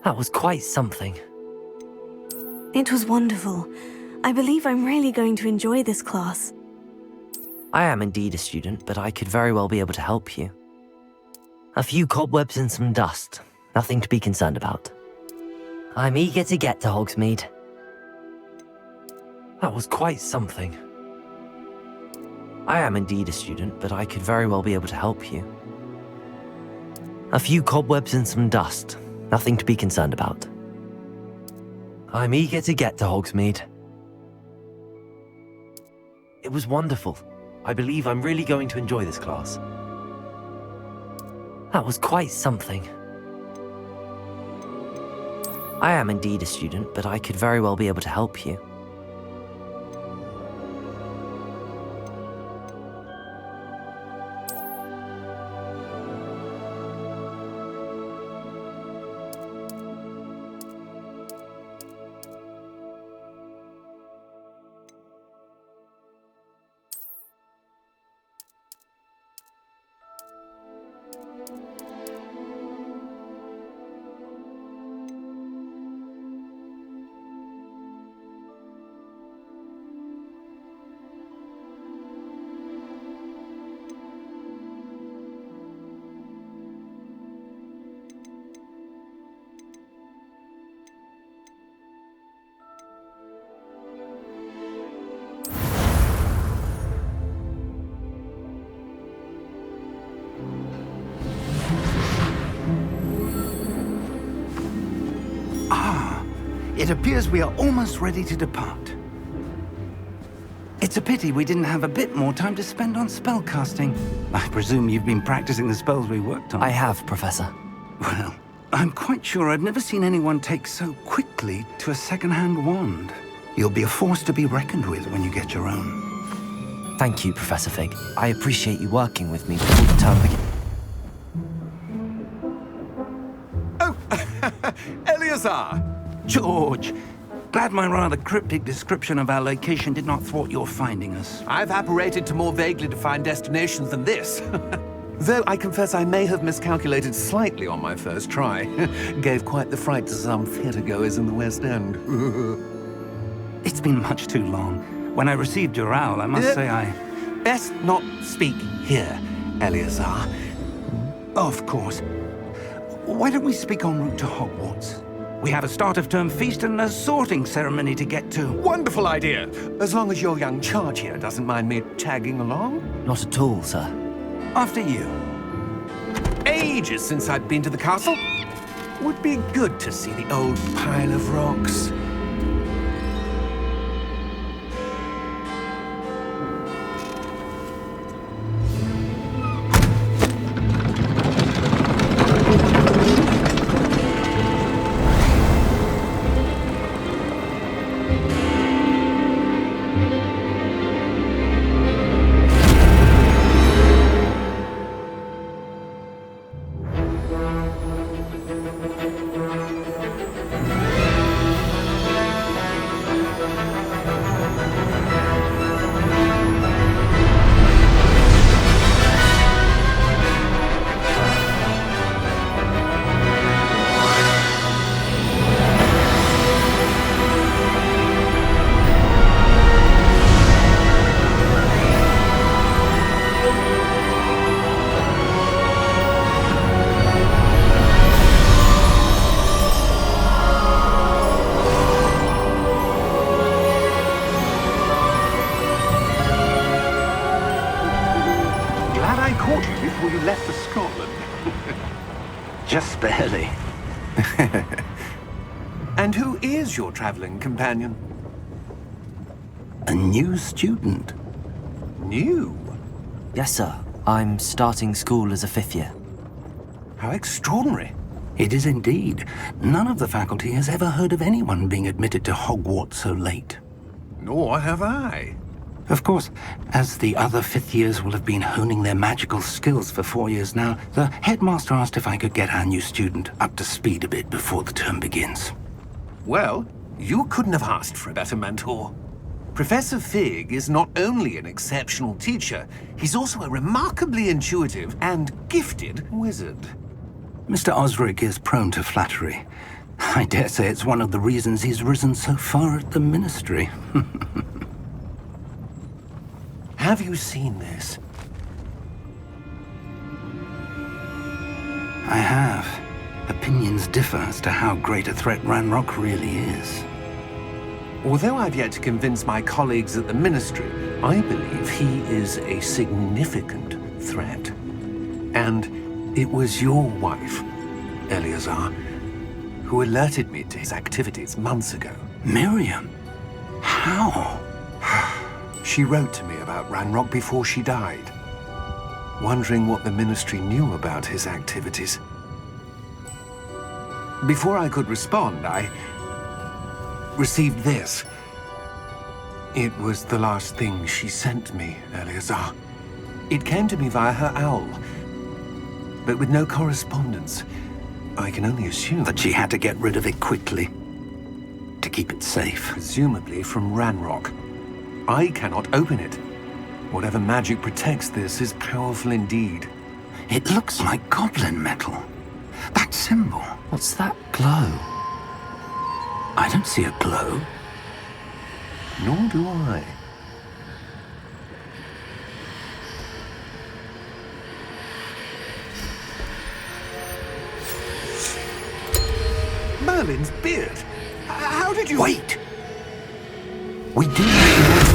That was quite something. It was wonderful. I believe I'm really going to enjoy this class. I am indeed a student, but I could very well be able to help you. A few cobwebs and some dust. Nothing to be concerned about. I'm eager to get to Hogsmeade. That was quite something. I am indeed a student, but I could very well be able to help you. A few cobwebs and some dust. Nothing to be concerned about. I'm eager to get to Hogsmeade. It was wonderful. I believe I'm really going to enjoy this class. That was quite something. I am indeed a student, but I could very well be able to help you. It appears we are almost ready to depart. It's a pity we didn't have a bit more time to spend on spellcasting. I presume you've been practicing the spells we worked on. I have, Professor. Well, I'm quite sure I've never seen anyone take so quickly to a second-hand wand. You'll be a force to be reckoned with when you get your own. Thank you, Professor Fig. I appreciate you working with me before the term begins. Oh, Eleazar! George, glad my rather cryptic description of our location did not thwart your finding us. I've apparated to more vaguely defined destinations than this. Though I confess I may have miscalculated slightly on my first try. Gave quite the fright to some theatre-goers in the West End. It's been much too long. When I received your owl, I must say I... Best not speak here, Eleazar. Of course. Why don't we speak en route to Hogwarts? We have a start-of-term feast and a sorting ceremony to get to. Wonderful idea! As long as your young charge here doesn't mind me tagging along. Not at all, sir. After you. Ages since I'd been to the castle. Would be good to see the old pile of rocks. Before you left for Scotland. Just barely. And who is your traveling companion? A new student. New? Yes, sir. I'm starting school as a 5th year. How extraordinary. It is indeed. None of the faculty has ever heard of anyone being admitted to Hogwarts so late. Nor have I. Of course, as the other 5th years will have been honing their magical skills for 4 years now, the headmaster asked if I could get our new student up to speed a bit before the term begins. Well, you couldn't have asked for a better mentor. Professor Fig is not only an exceptional teacher, he's also a remarkably intuitive and gifted wizard. Mr. Osric is prone to flattery. I dare say it's one of the reasons he's risen so far at the Ministry. Have you seen this? I have. Opinions differ as to how great a threat Ranrock really is. Although I've yet to convince my colleagues at the Ministry, I believe he is a significant threat. And it was your wife, Eleazar, who alerted me to his activities months ago. Miriam? How? She wrote to me about Ranrock before she died, wondering what the Ministry knew about his activities. Before I could respond, I received this. It was the last thing she sent me, Eleazar. It came to me via her owl, but with no correspondence. I can only assume That she had to get rid of it quickly, to keep it safe. presumably from Ranrock. I cannot open it. Whatever magic protects this is powerful indeed. It looks like goblin metal. That symbol. What's that glow? I don't see a glow. Nor do I. Merlin's beard. How did you... Wait! We do need to...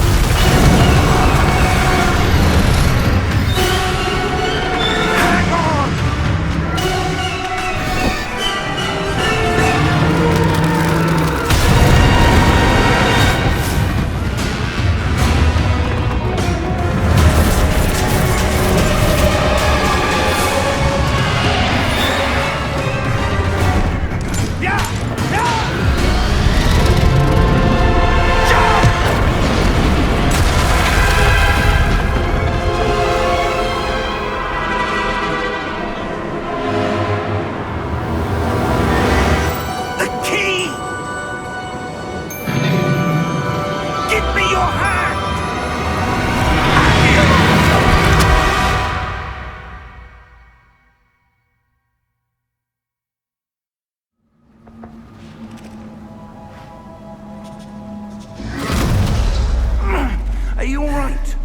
Are you all right?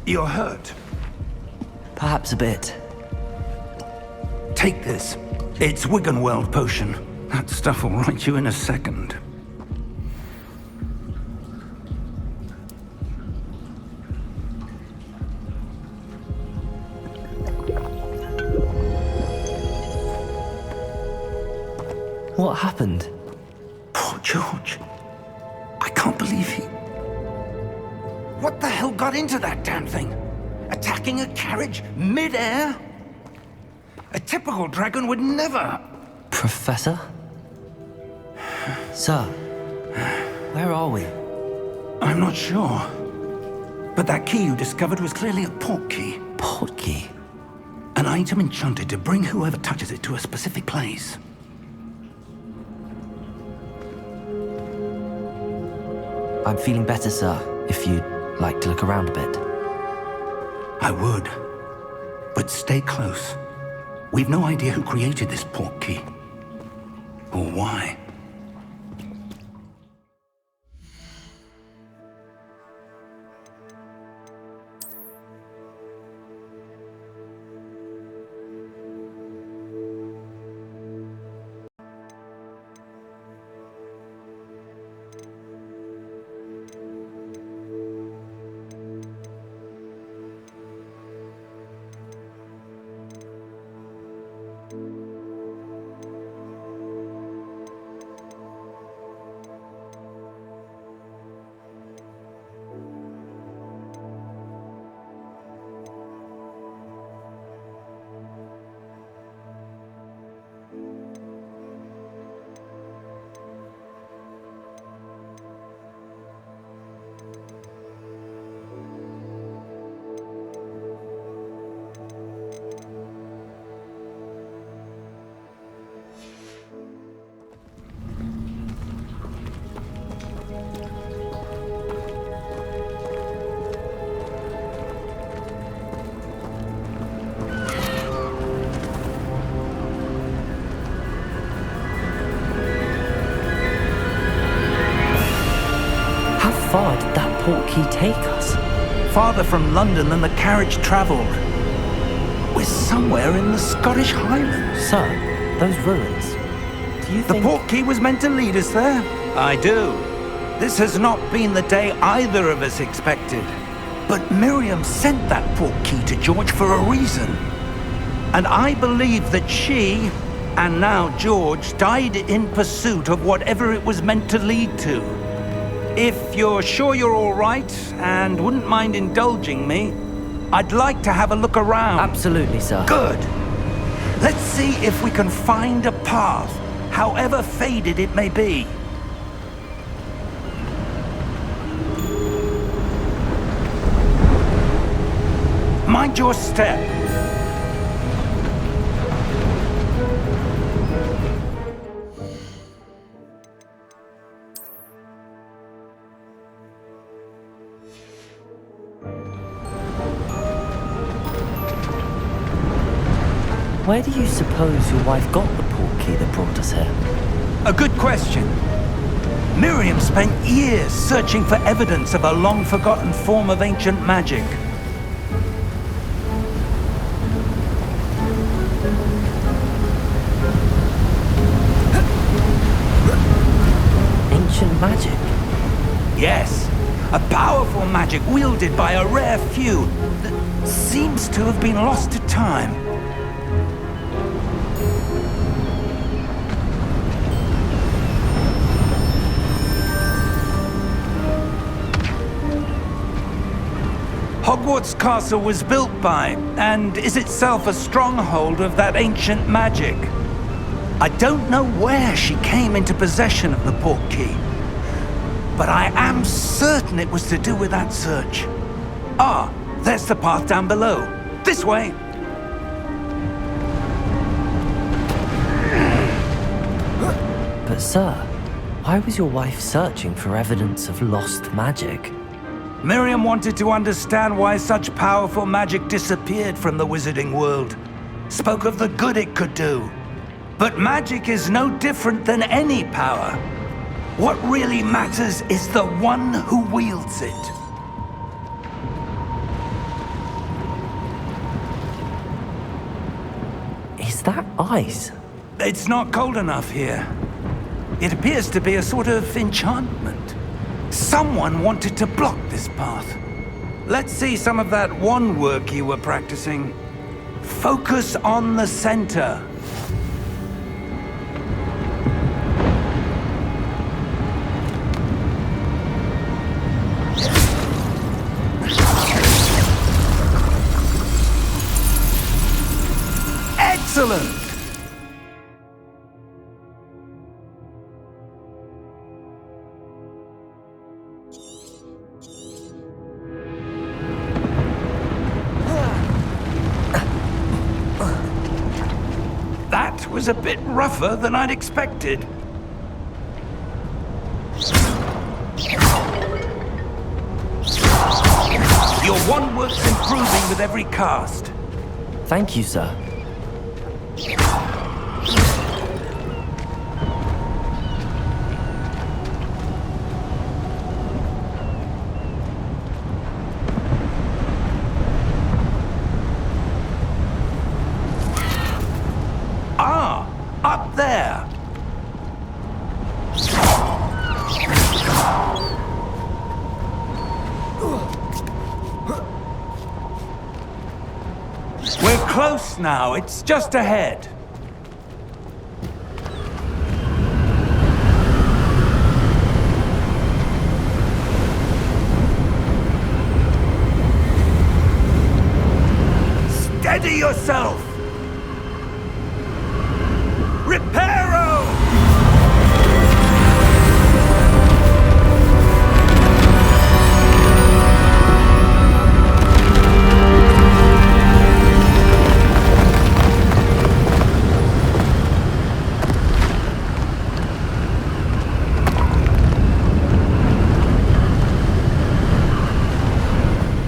You're hurt. Perhaps a bit. Take this. It's Wiggenweld potion. That stuff will right you in a second. What happened? Poor George. I can't believe he... What the hell got into that damn thing? Attacking a carriage mid-air? A typical dragon would never... Professor? Sir, where are we? I'm not sure. But that key you discovered was clearly a port key. Port key? An item enchanted to bring whoever touches it to a specific place. I'm feeling better, sir, if you'd like to look around a bit. I would. But stay close. We've no idea who created this port key. Or why. far did that portkey take us? Farther from London than the carriage travelled. We're somewhere in the Scottish Highlands. Sir, those ruins. Do you The think... portkey was meant to lead us there? I do. This has not been the day either of us expected. But Miriam sent that portkey to George for a reason. And I believe that she, and now George, died in pursuit of whatever it was meant to lead to. If you're sure you're all right, and wouldn't mind indulging me, I'd like to have a look around. Absolutely, sir. Good. Let's see if we can find a path, however faded it may be. Mind your step. Where do you suppose your wife got the portkey that brought us here? A good question. Miriam spent years searching for evidence of a long-forgotten form of ancient magic. Ancient magic? Yes, a powerful magic wielded by a rare few that seems to have been lost to time. Hogwarts Castle was built by, and is itself a stronghold of that ancient magic. I don't know where she came into possession of the portkey, but I am certain it was to do with that search. Ah, there's the path down below. This way. But sir, why was your wife searching for evidence of lost magic? Miriam wanted to understand why such powerful magic disappeared from the wizarding world. Spoke of the good it could do. But magic is no different than any power. What really matters is the one who wields it. Is that ice? It's not cold enough here. It appears to be a sort of enchantment. Someone wanted to block this path. Let's see some of that wand work you were practicing. Focus on the center. Excellent! That was a bit rougher than I'd expected. Your wand work's improving with every cast. Thank you, sir. Ah, up there. We're close now. It's just ahead. Steady yourself. Reparo!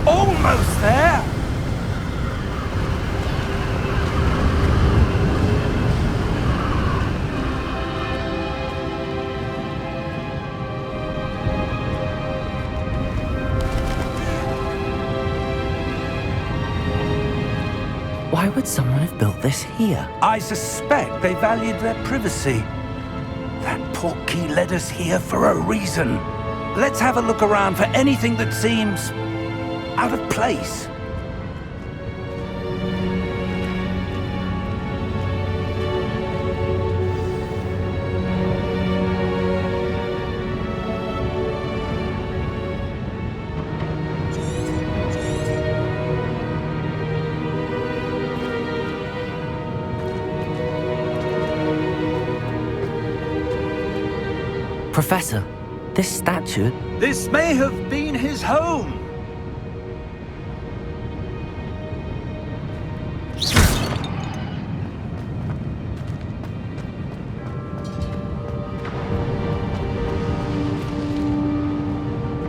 Almost there! Why would someone have built this here? I suspect they valued their privacy. That portkey led us here for a reason. Let's have a look around for anything that seems out of place. Professor, this statue... This may have been his home.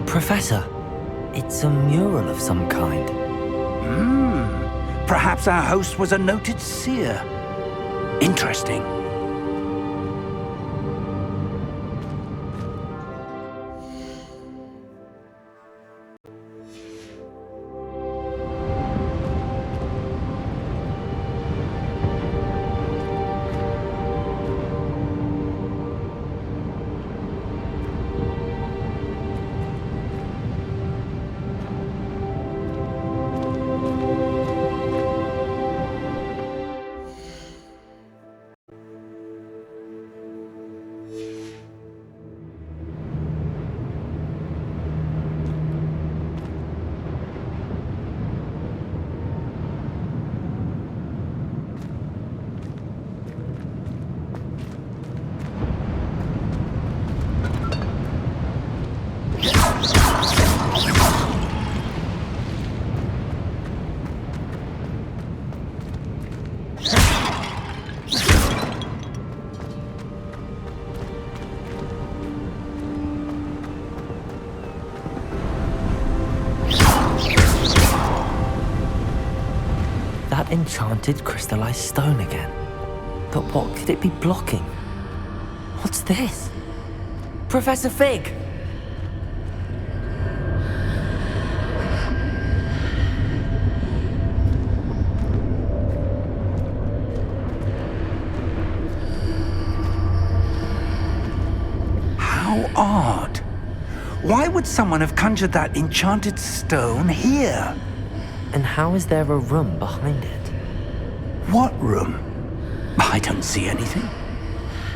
Professor, it's a mural of some kind. Perhaps our host was a noted seer. Interesting. That enchanted crystallized stone again. But what could it be blocking? What's this? Professor Fig! How odd. Why would someone have conjured that enchanted stone here? And how is there a room behind it? What room? I don't see anything.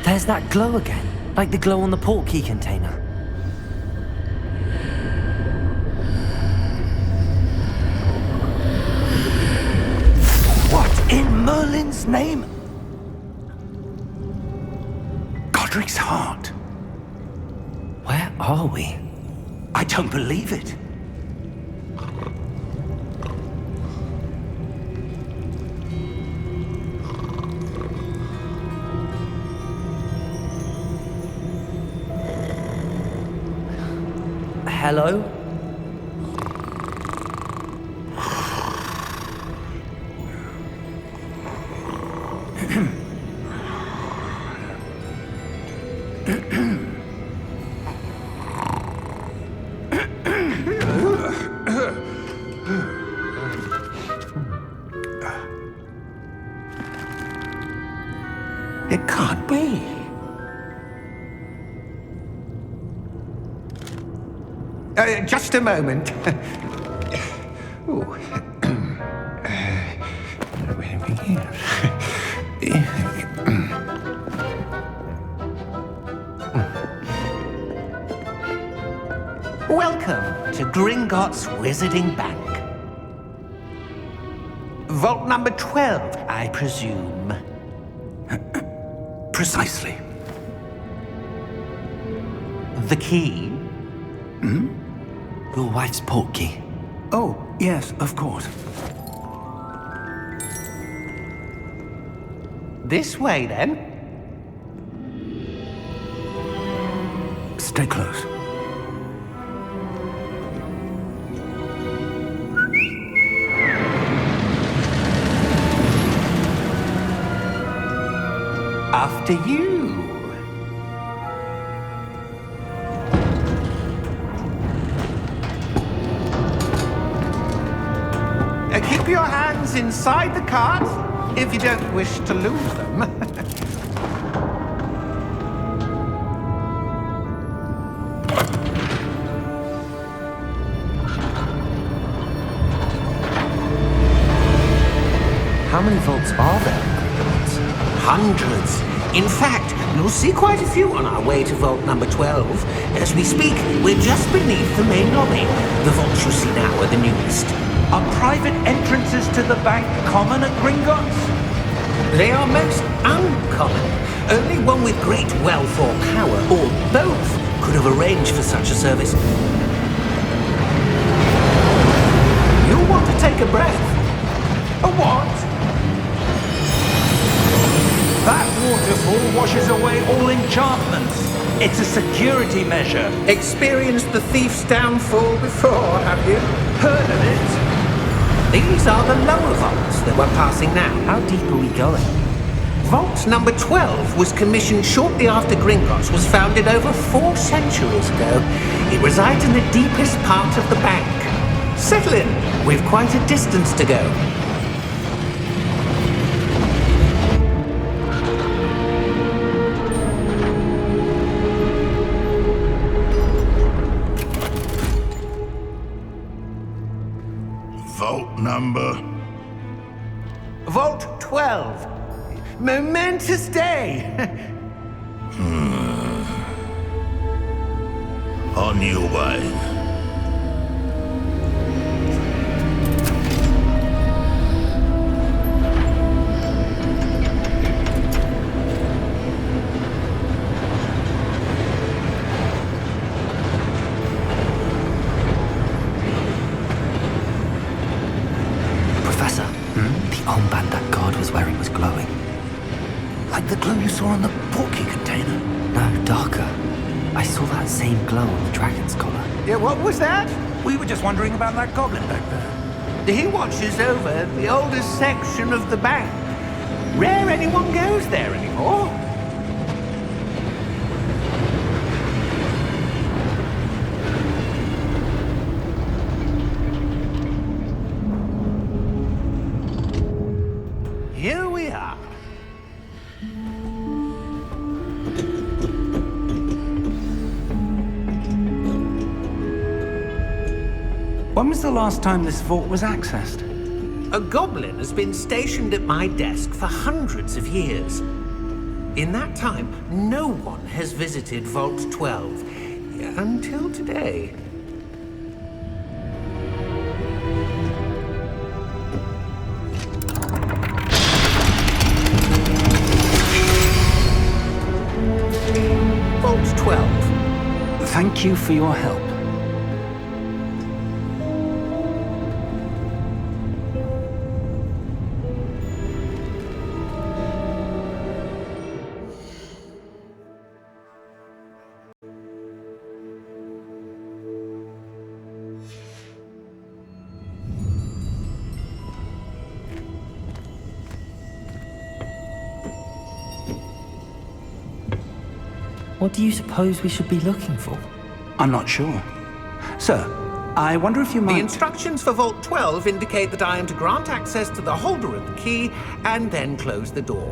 There's that glow again, like the glow on the portkey container. What in Merlin's name? Godric's heart. Where are we? I don't believe it. Hello? It can't be. Just a moment. Ooh. Where are we here? Welcome to Gringotts Wizarding Bank. Vault number 12, I presume. Precisely. The key? Your wife's portkey. Oh, yes, of course. This way, then. Stay close. After you. Keep your hands items inside the cart, if you don't wish to lose them. How many vaults are there in Gringotts? Hundreds. In fact, you'll see quite a few on our way to vault number 12. As we speak, we're just beneath the main lobby. The vaults you see now are the newest. Are private entrances to the bank common at Gringotts? They are most uncommon. Only one with great wealth or power, or both, could have arranged for such a service. You'll want to take a breath. A what? That waterfall washes away all enchantments. It's a security measure. Experienced the thief's downfall before, have you? Heard of it? These are the lower vaults that we're passing now. How deep are we going? Vault number 12 was commissioned shortly after Gringotts was founded over 4 centuries ago. It resides in the deepest part of the bank. Settle in. We've quite a distance to go. Vault number? Vault 12. Momentous day. On your way. Professor, the armband that guard was wearing was glowing. Like the glow you saw on the porky container? No, darker. I saw that same glow on the dragon's collar. Yeah, what was that? We were just wondering about that goblin back there. He watches over the oldest section of the bank. Rare anyone goes there anymore. Here we are. When was the last time this vault was accessed? A goblin has been stationed at my desk for hundreds of years. In that time, no one has visited Vault 12 until today. Vault 12. Thank you for your help. What do you suppose we should be looking for? I'm not sure. Sir, I wonder if you might... The instructions for Vault 12 indicate that I am to grant access to the holder of the key and then close the door.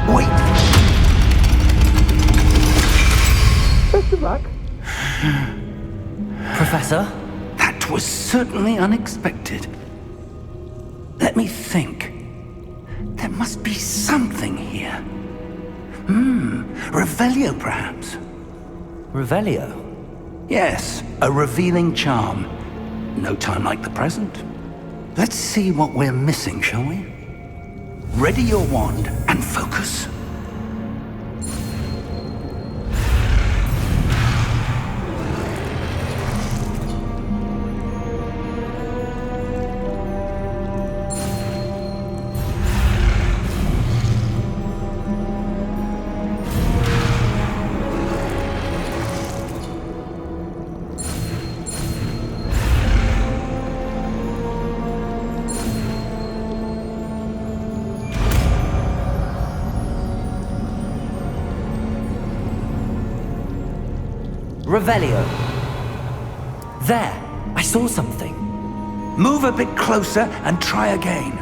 Wait! Best of luck. Professor? That was certainly unexpected. Let me think. There must be something here. Revelio, perhaps? Revelio? Yes, a revealing charm. No time like the present. Let's see what we're missing, shall we? Ready your wand and focus. Revelio. There! I saw something. Move a bit closer and try again.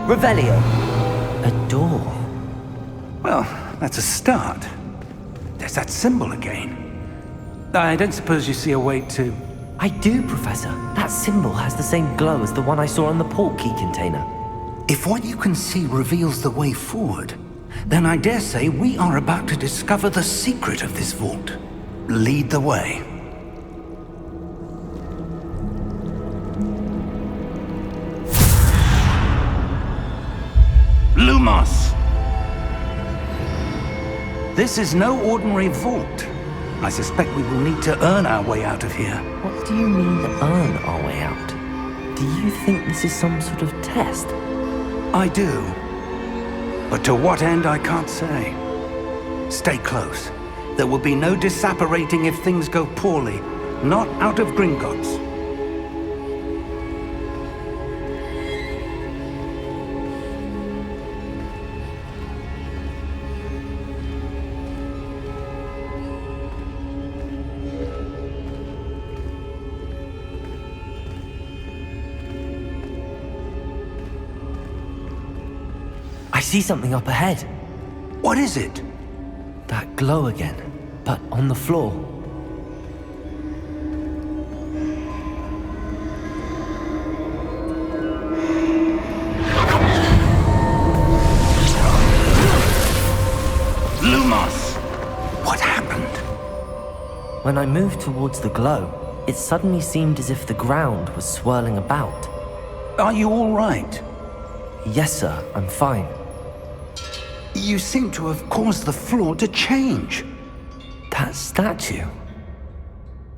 Revelio. A door. Well, that's a start. There's that symbol again. I don't suppose you see a way to... I do, Professor. That symbol has the same glow as the one I saw on the port key container. If what you can see reveals the way forward, then I dare say we are about to discover the secret of this vault. Lead the way. Lumos! This is no ordinary vault. I suspect we will need to earn our way out of here. What do you mean, earn our way out? Do you think this is some sort of test? I do. But to what end, I can't say. Stay close. There will be no disapparating if things go poorly. Not out of Gringotts. I see something up ahead. What is it? That glow again, but on the floor. Lumos! What happened? When I moved towards the glow, it suddenly seemed as if the ground was swirling about. Are you all right? Yes, sir, I'm fine. You seem to have caused the floor to change. That statue.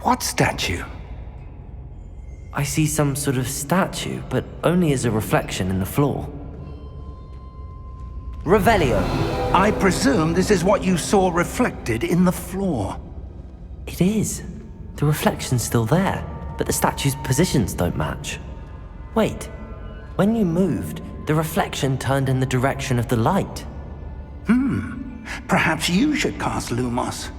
What statue? I see some sort of statue, but only as a reflection in the floor. Revelio. I presume this is what you saw reflected in the floor. It is. The reflection's still there, but the statue's positions don't match. Wait, when you moved, the reflection turned in the direction of the light. Perhaps you should cast Lumos.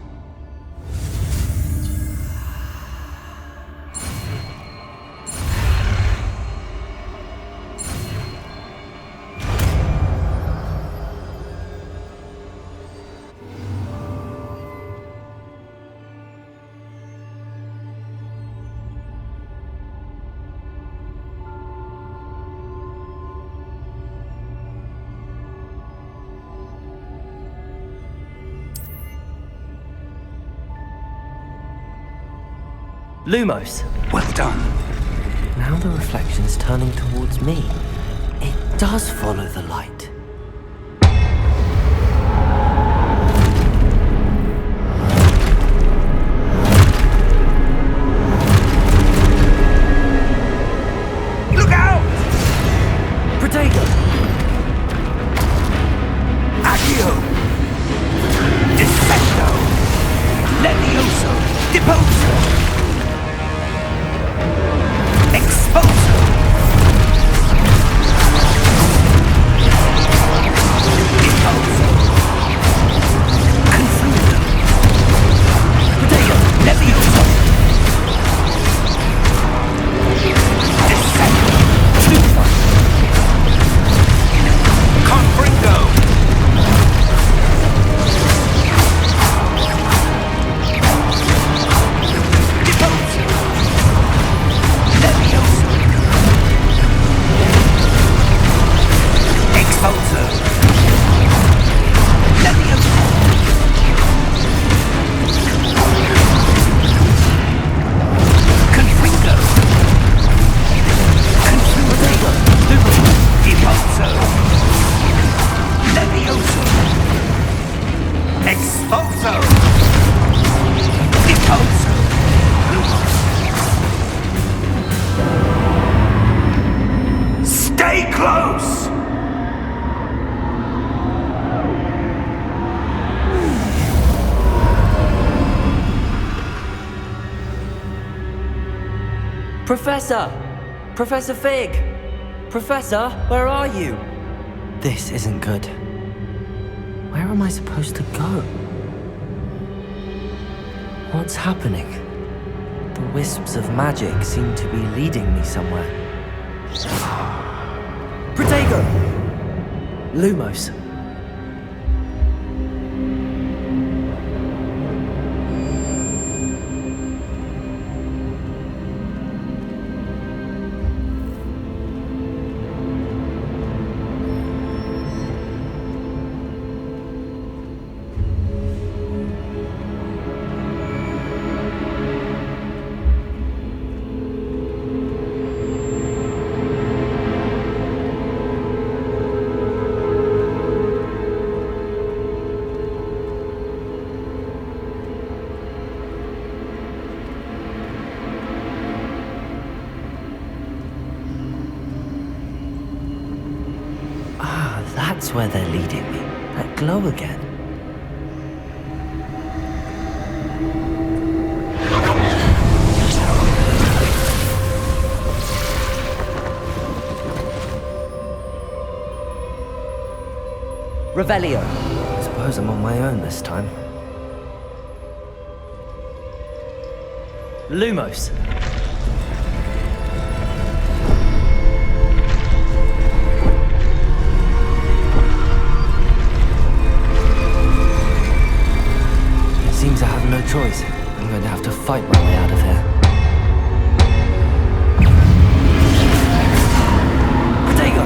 Lumos. Well done. Now the reflection's turning towards me. It does follow the light. Look out! Protego! Accio! Descendo! Levioso! Deposo! Exposo! Deposo! Confuso! Protego! Levioso! Descendo! Flufa! Confringo! Stay close! Professor! Professor Fig! Professor, where are you? This isn't good. Where am I supposed to go? What's happening? The wisps of magic seem to be leading me somewhere. Protego! Lumos. That's where they're leading me. That glow again. Revelio. I suppose I'm on my own this time. Lumos. Seems I have no choice. I'm going to have to fight my way out of here. Protego!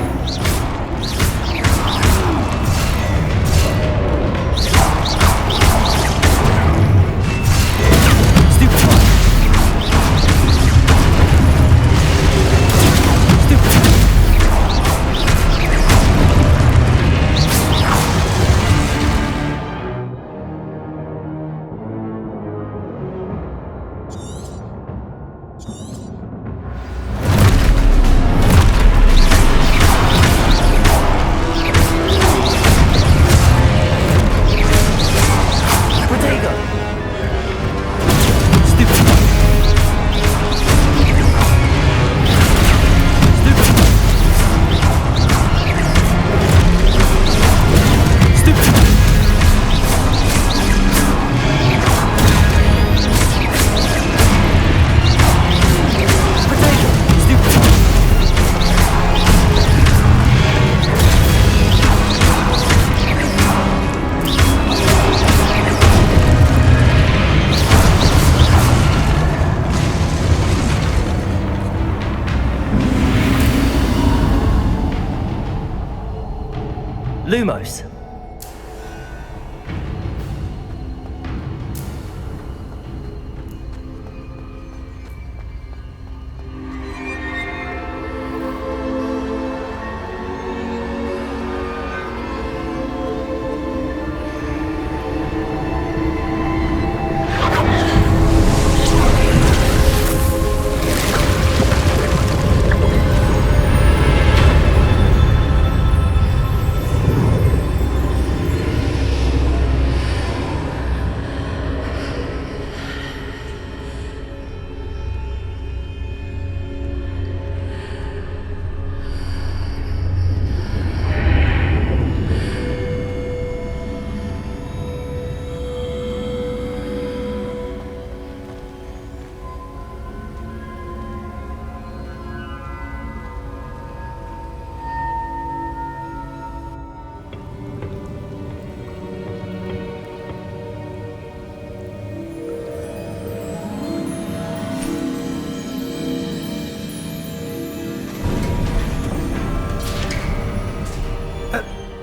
Lumos.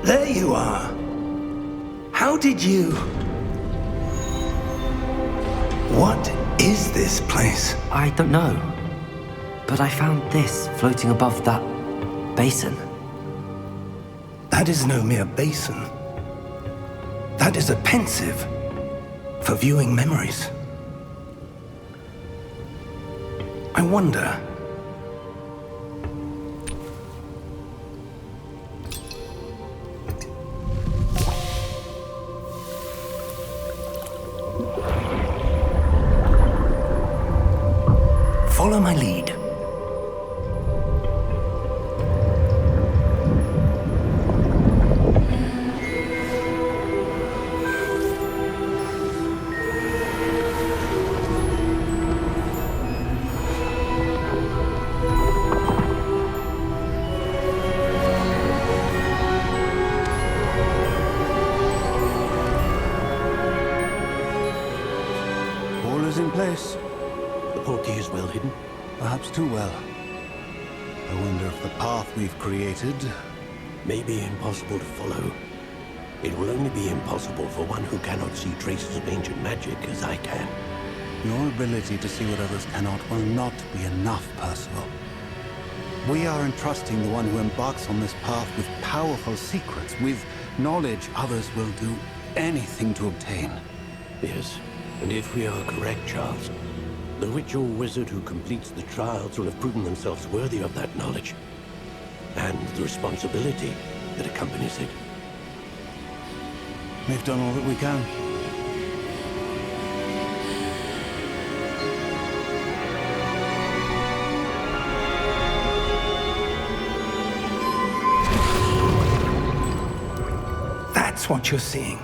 There you are. How did you... What is this place? I don't know. But I found this floating above that basin. That is no mere basin. That is a pensive for viewing memories. I wonder... Follow my lead. place. The portkey is well hidden. Perhaps too well. I wonder if the path we've created... May be impossible to follow. It will only be impossible for one who cannot see traces of ancient magic as I can. Your ability to see what others cannot will not be enough, Percival. We are entrusting the one who embarks on this path with powerful secrets, with knowledge others will do anything to obtain. Yes, and if we are correct, Charles, the witch or wizard who completes the trials will have proven themselves worthy of that knowledge, and the responsibility that accompanies it. We've done all that we can. That's what you're seeing.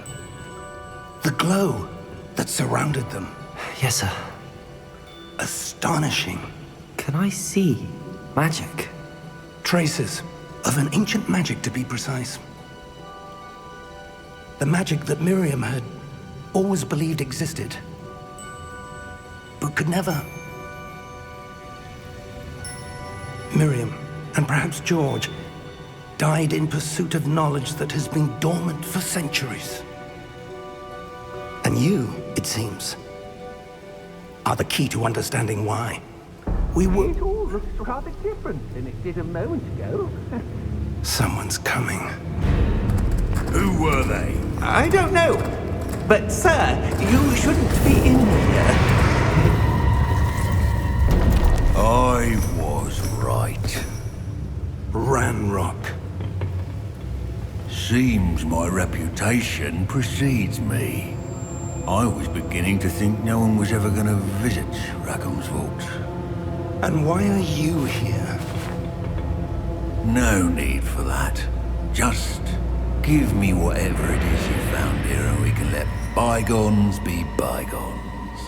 The glow that surrounded them. Yes, sir. Astonishing. Can I see magic? Traces of an ancient magic, to be precise. The magic that Miriam had always believed existed, but could never. Miriam, and perhaps George, died in pursuit of knowledge that has been dormant for centuries. And you, it seems, are the key to understanding why. We were... It all looks rather different than it did a moment ago. Someone's coming. Who were they? I don't know. But, sir, you shouldn't be in here. I was right. Ranrock. Seems my reputation precedes me. I was beginning to think no one was ever going to visit Rackham's vault. And why are you here? No need for that. Just give me whatever it is you found here and we can let bygones be bygones.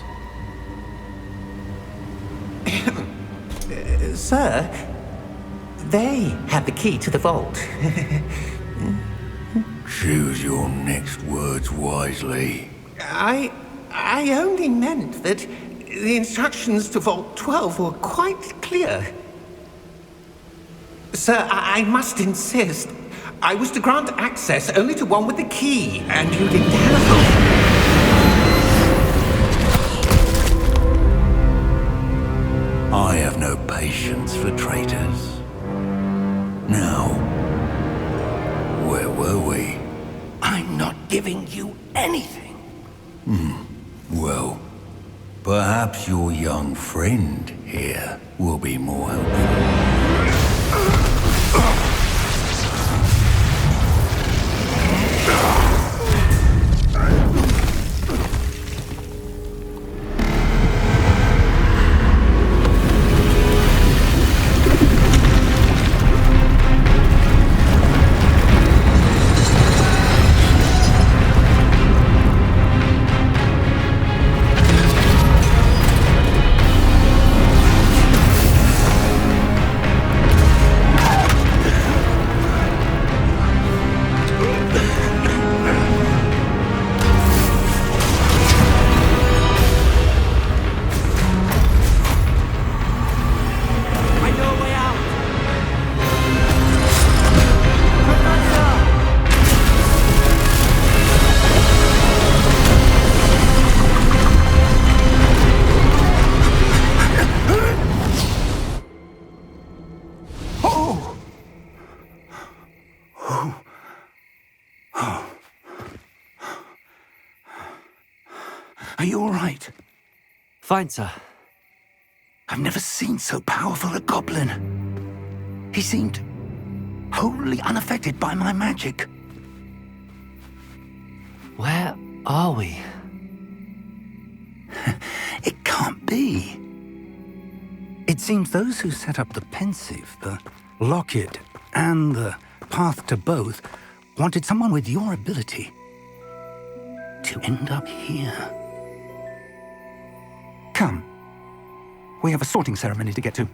Sir, they have the key to the vault. Choose your next words wisely. I only meant that the instructions to Vault 12 were quite clear. Sir, I must insist. I was to grant access only to one with the key, and you didn't have I have no patience for traitors. Now, where were we? I'm not giving you anything. Well, perhaps your young friend here will be more helpful. Are you all right? Fine, sir. I've never seen so powerful a goblin. He seemed wholly unaffected by my magic. Where are we? It can't be. It seems those who set up the pensive, the locket, and the path to both wanted someone with your ability to end up here. Come. We have a sorting ceremony to get to.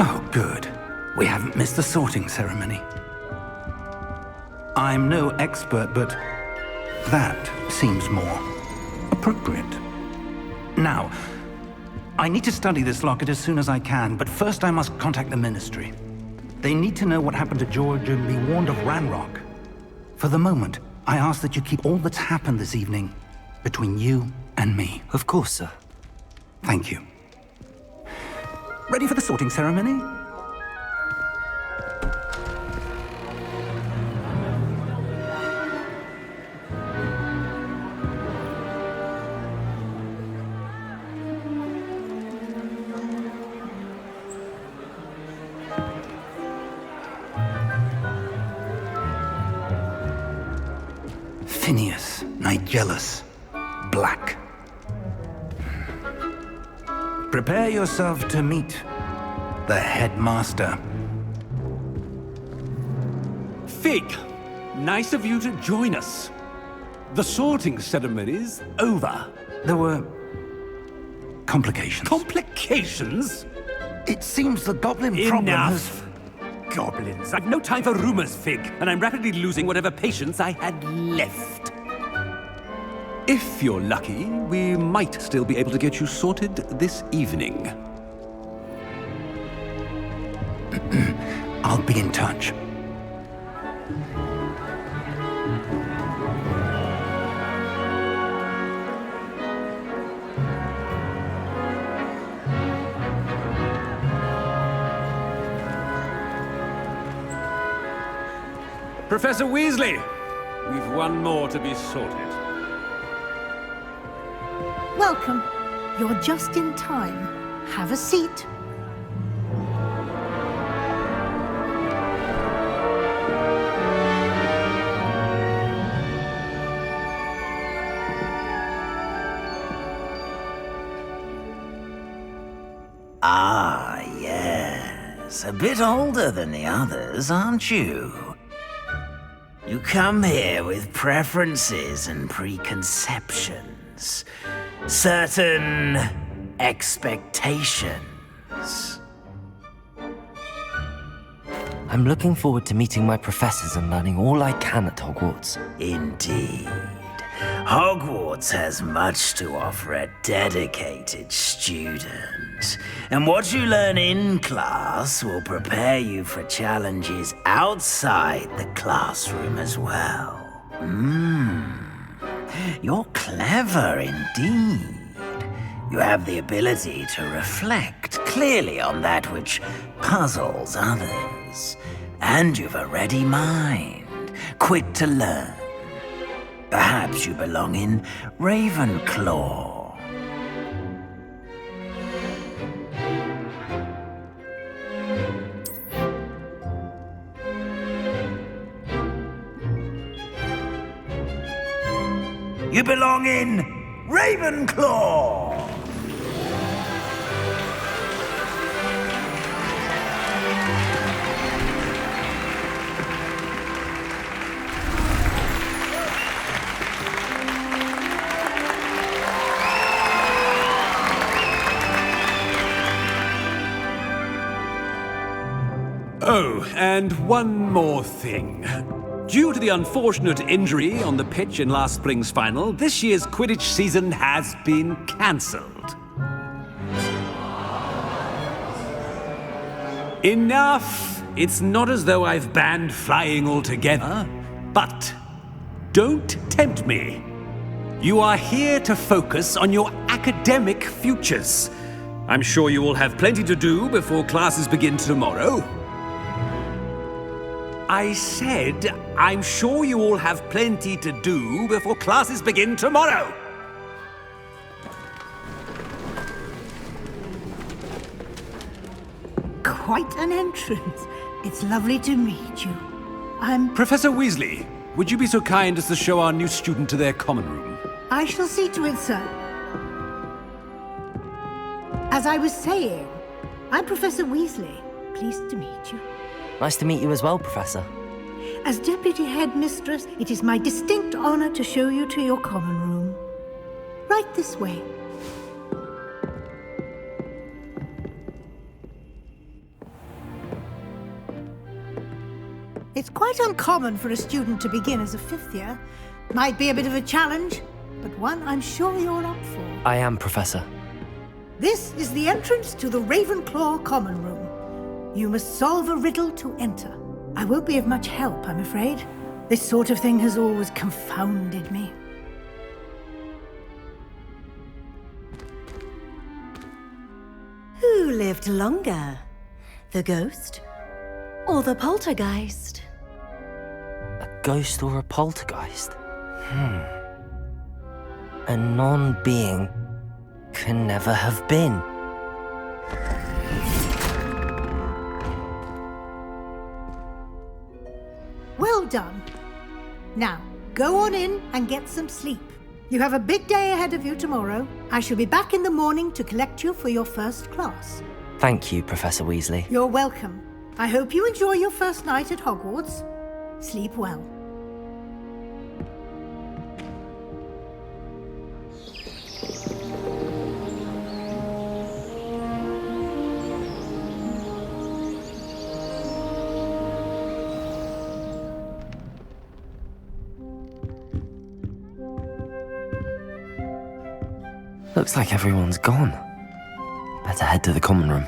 Oh, good. We haven't missed the sorting ceremony. I'm no expert, but that seems more appropriate. Now, I need to study this locket as soon as I can, but first I must contact the Ministry. They need to know what happened to George and be warned of Ranrock. For the moment, I ask that you keep all that's happened this evening between you and me. Of course, sir. Thank you. Ready for the sorting ceremony? Phineas, Nigellus, Black. Prepare yourself to meet the headmaster. Fig, nice of you to join us. The sorting ceremony's over. There were complications. Complications? It seems the goblin problem has... Enough! Goblins. I've no time for rumors, Fig, and I'm rapidly losing whatever patience I had left. If you're lucky, we might still be able to get you sorted this evening. I'll be in touch. Professor Weasley, we've one more to be sorted. Welcome. You're just in time. Have a seat. Ah, yes. A bit older than the others, aren't you? You come here with preferences and preconceptions. Certain expectations. I'm looking forward to meeting my professors and learning all I can at Hogwarts. Indeed. Hogwarts has much to offer a dedicated student. And what you learn in class will prepare you for challenges outside the classroom as well. You're clever indeed. You have the ability to reflect clearly on that which puzzles others. And you've a ready mind, quick to learn. Perhaps you belong in Ravenclaw. You belong in Ravenclaw! Oh, and one more thing. Due to the unfortunate injury on the pitch in last spring's final, this year's Quidditch season has been cancelled. Enough! It's not as though I've banned flying altogether, but don't tempt me. You are here to focus on your academic futures. I'm sure you will have plenty to do before classes begin tomorrow. I said, I'm sure you all have plenty to do before classes begin tomorrow. Quite an entrance. It's lovely to meet you. I'm... Professor Weasley, would you be so kind as to show our new student to their common room? I shall see to it, sir. As I was saying, I'm Professor Weasley. Pleased to meet you. Nice to meet you as well, Professor. As Deputy Headmistress, it is my distinct honor to show you to your common room. Right this way. It's quite uncommon for a student to begin as a fifth year. Might be a bit of a challenge, but one I'm sure you're up for. I am, Professor. This is the entrance to the Ravenclaw Common Room. You must solve a riddle to enter. I won't be of much help, I'm afraid. This sort of thing has always confounded me. Who lived longer? The ghost or the poltergeist? A ghost or a poltergeist? A non-being can never have been. Well done. Now, go on in and get some sleep. You have a big day ahead of you tomorrow. I shall be back in the morning to collect you for your first class. Thank you, Professor Weasley. You're welcome. I hope you enjoy your first night at Hogwarts. Sleep well. Looks like everyone's gone. Better head to the common room.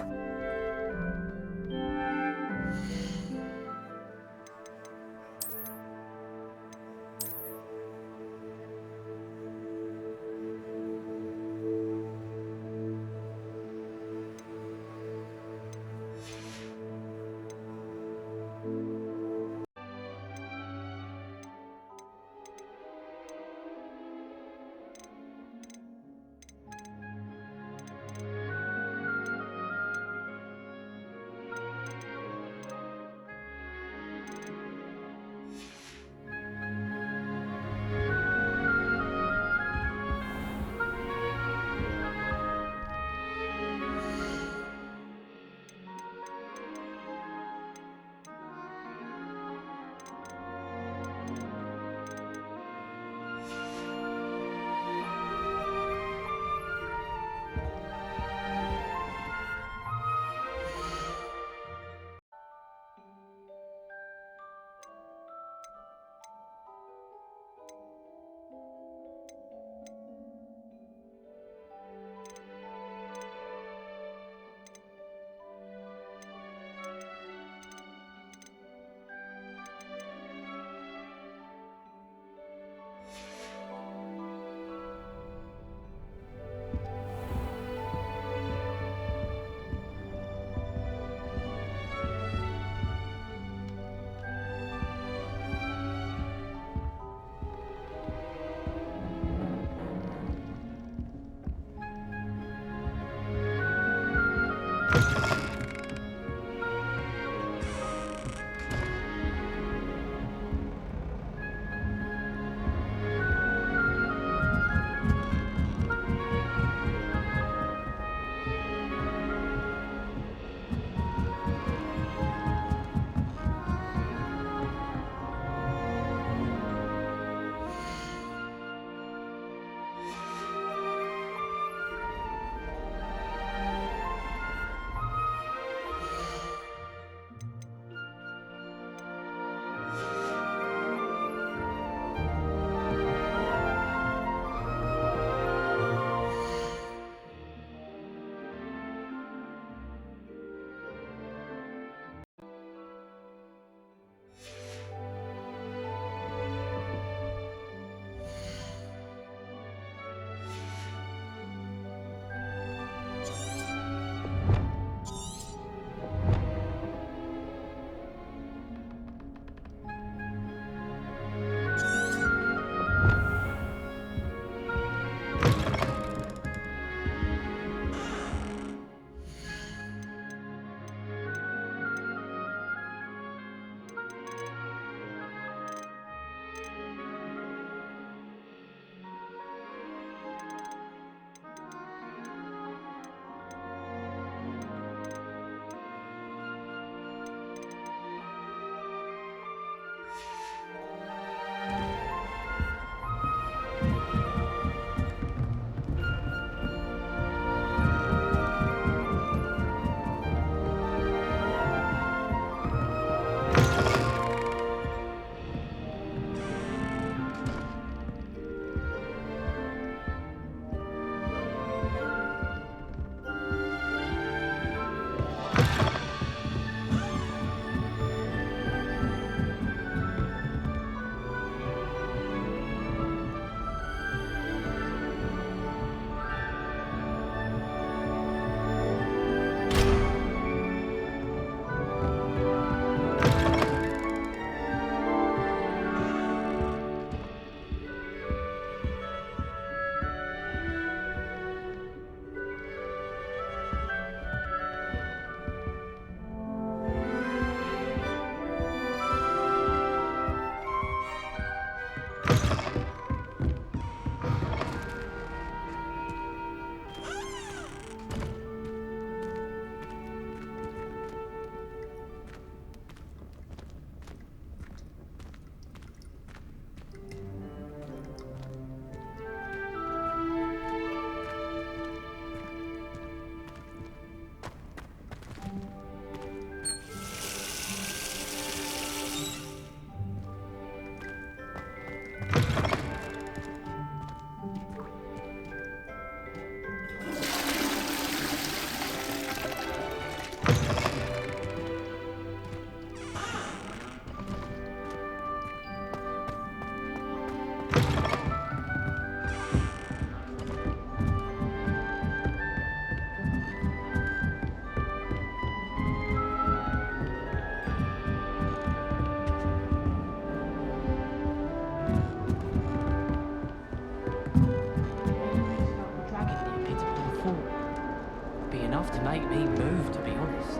make me move, to be honest.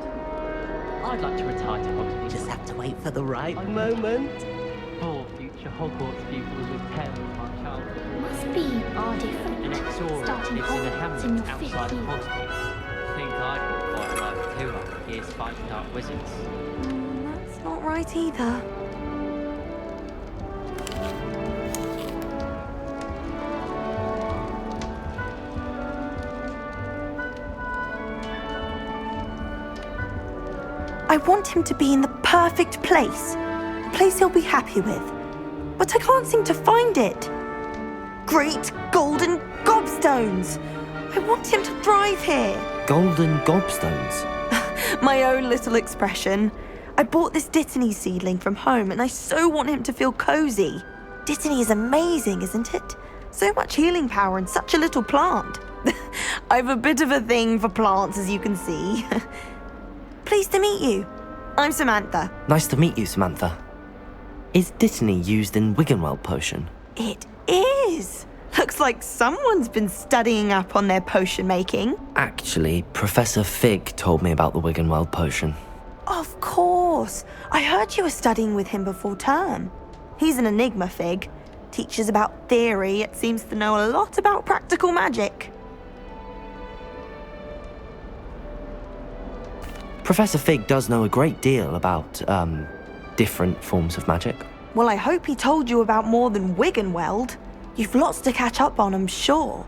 I'd like to retire to Hogsmeade. Just have to wait for the right moment. For future Hogwarts pupils with tales of my childhood. Must be different. An ex-Auror Starting lives in a Hogwarts in hamlet your outside fifth of year. Hogsmeade. I think I'd be quite like 200 years fighting dark wizards. That's not right either. I want him to be in the perfect place. A place he'll be happy with. But I can't seem to find it. Great golden gobstones! I want him to thrive here. Golden gobstones? My own little expression. I bought this Dittany seedling from home and I so want him to feel cozy. Dittany is amazing, isn't it? So much healing power in such a little plant. I've a bit of a thing for plants, as you can see. Pleased to meet you. I'm Samantha. Nice to meet you, Samantha. Is Dittany used in Wiggenweld potion? It is. Looks like someone's been studying up on their potion making. Actually, Professor Fig told me about the Wiggenweld potion. Of course. I heard you were studying with him before term. He's an enigma, Fig. Teaches about theory, yet seems to know a lot about practical magic. Professor Fig does know a great deal about, different forms of magic. Well, I hope he told you about more than Wiggenweld. You've lots to catch up on, I'm sure.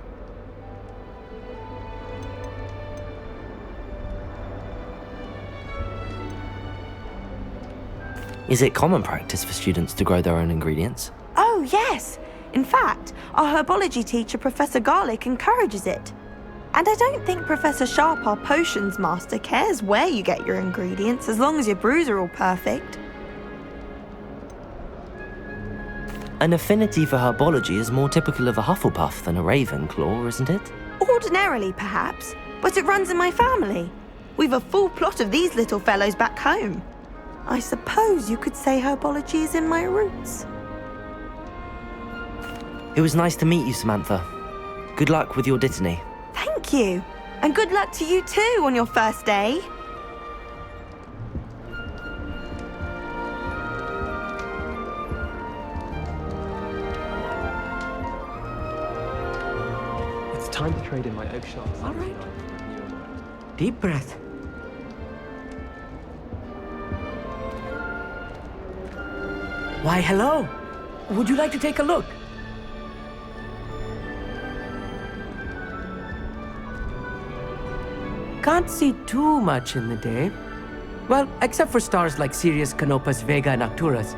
Is it common practice for students to grow their own ingredients? Oh, yes. In fact, our herbology teacher, Professor Garlick, encourages it. And I don't think Professor Sharp, our potions master, cares where you get your ingredients, as long as your brews are all perfect. An affinity for herbology is more typical of a Hufflepuff than a Ravenclaw, isn't it? Ordinarily, perhaps, but it runs in my family. We've a full plot of these little fellows back home. I suppose you could say herbology is in my roots. It was nice to meet you, Samantha. Good luck with your Dittany. Thank you. And good luck to you too on your first day. It's time to trade in my egg shells. All right. Deep breath. Why, hello. Would you like to take a look? Can't see too much in the day. Well, except for stars like Sirius, Canopus, Vega, and Arcturus.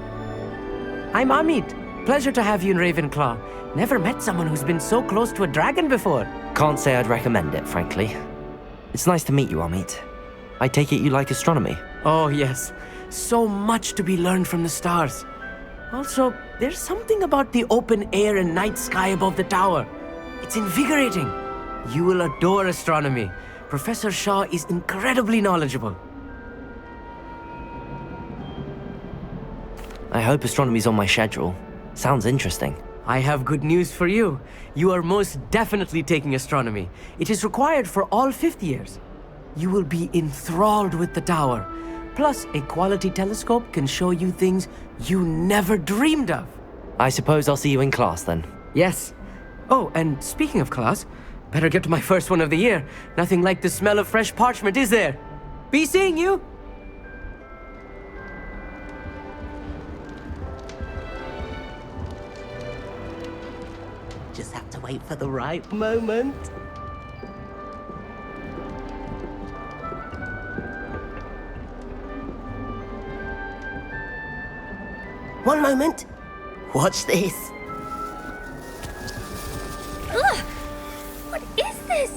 I'm Amit. Pleasure to have you in Ravenclaw. Never met someone who's been so close to a dragon before. Can't say I'd recommend it, frankly. It's nice to meet you, Amit. I take it you like astronomy? Oh, yes. So much to be learned from the stars. Also, there's something about the open air and night sky above the tower. It's invigorating. You will adore astronomy. Professor Shaw is incredibly knowledgeable. I hope astronomy's on my schedule. Sounds interesting. I have good news for you. You are most definitely taking astronomy. It is required for all fifth years. You will be enthralled with the tower. Plus, a quality telescope can show you things you never dreamed of. I suppose I'll see you in class then. Yes. Oh, and speaking of class, better get to my first one of the year. Nothing like the smell of fresh parchment, is there? Be seeing you! Just have to wait for the right moment. One moment. Watch this. Ugh! What is this?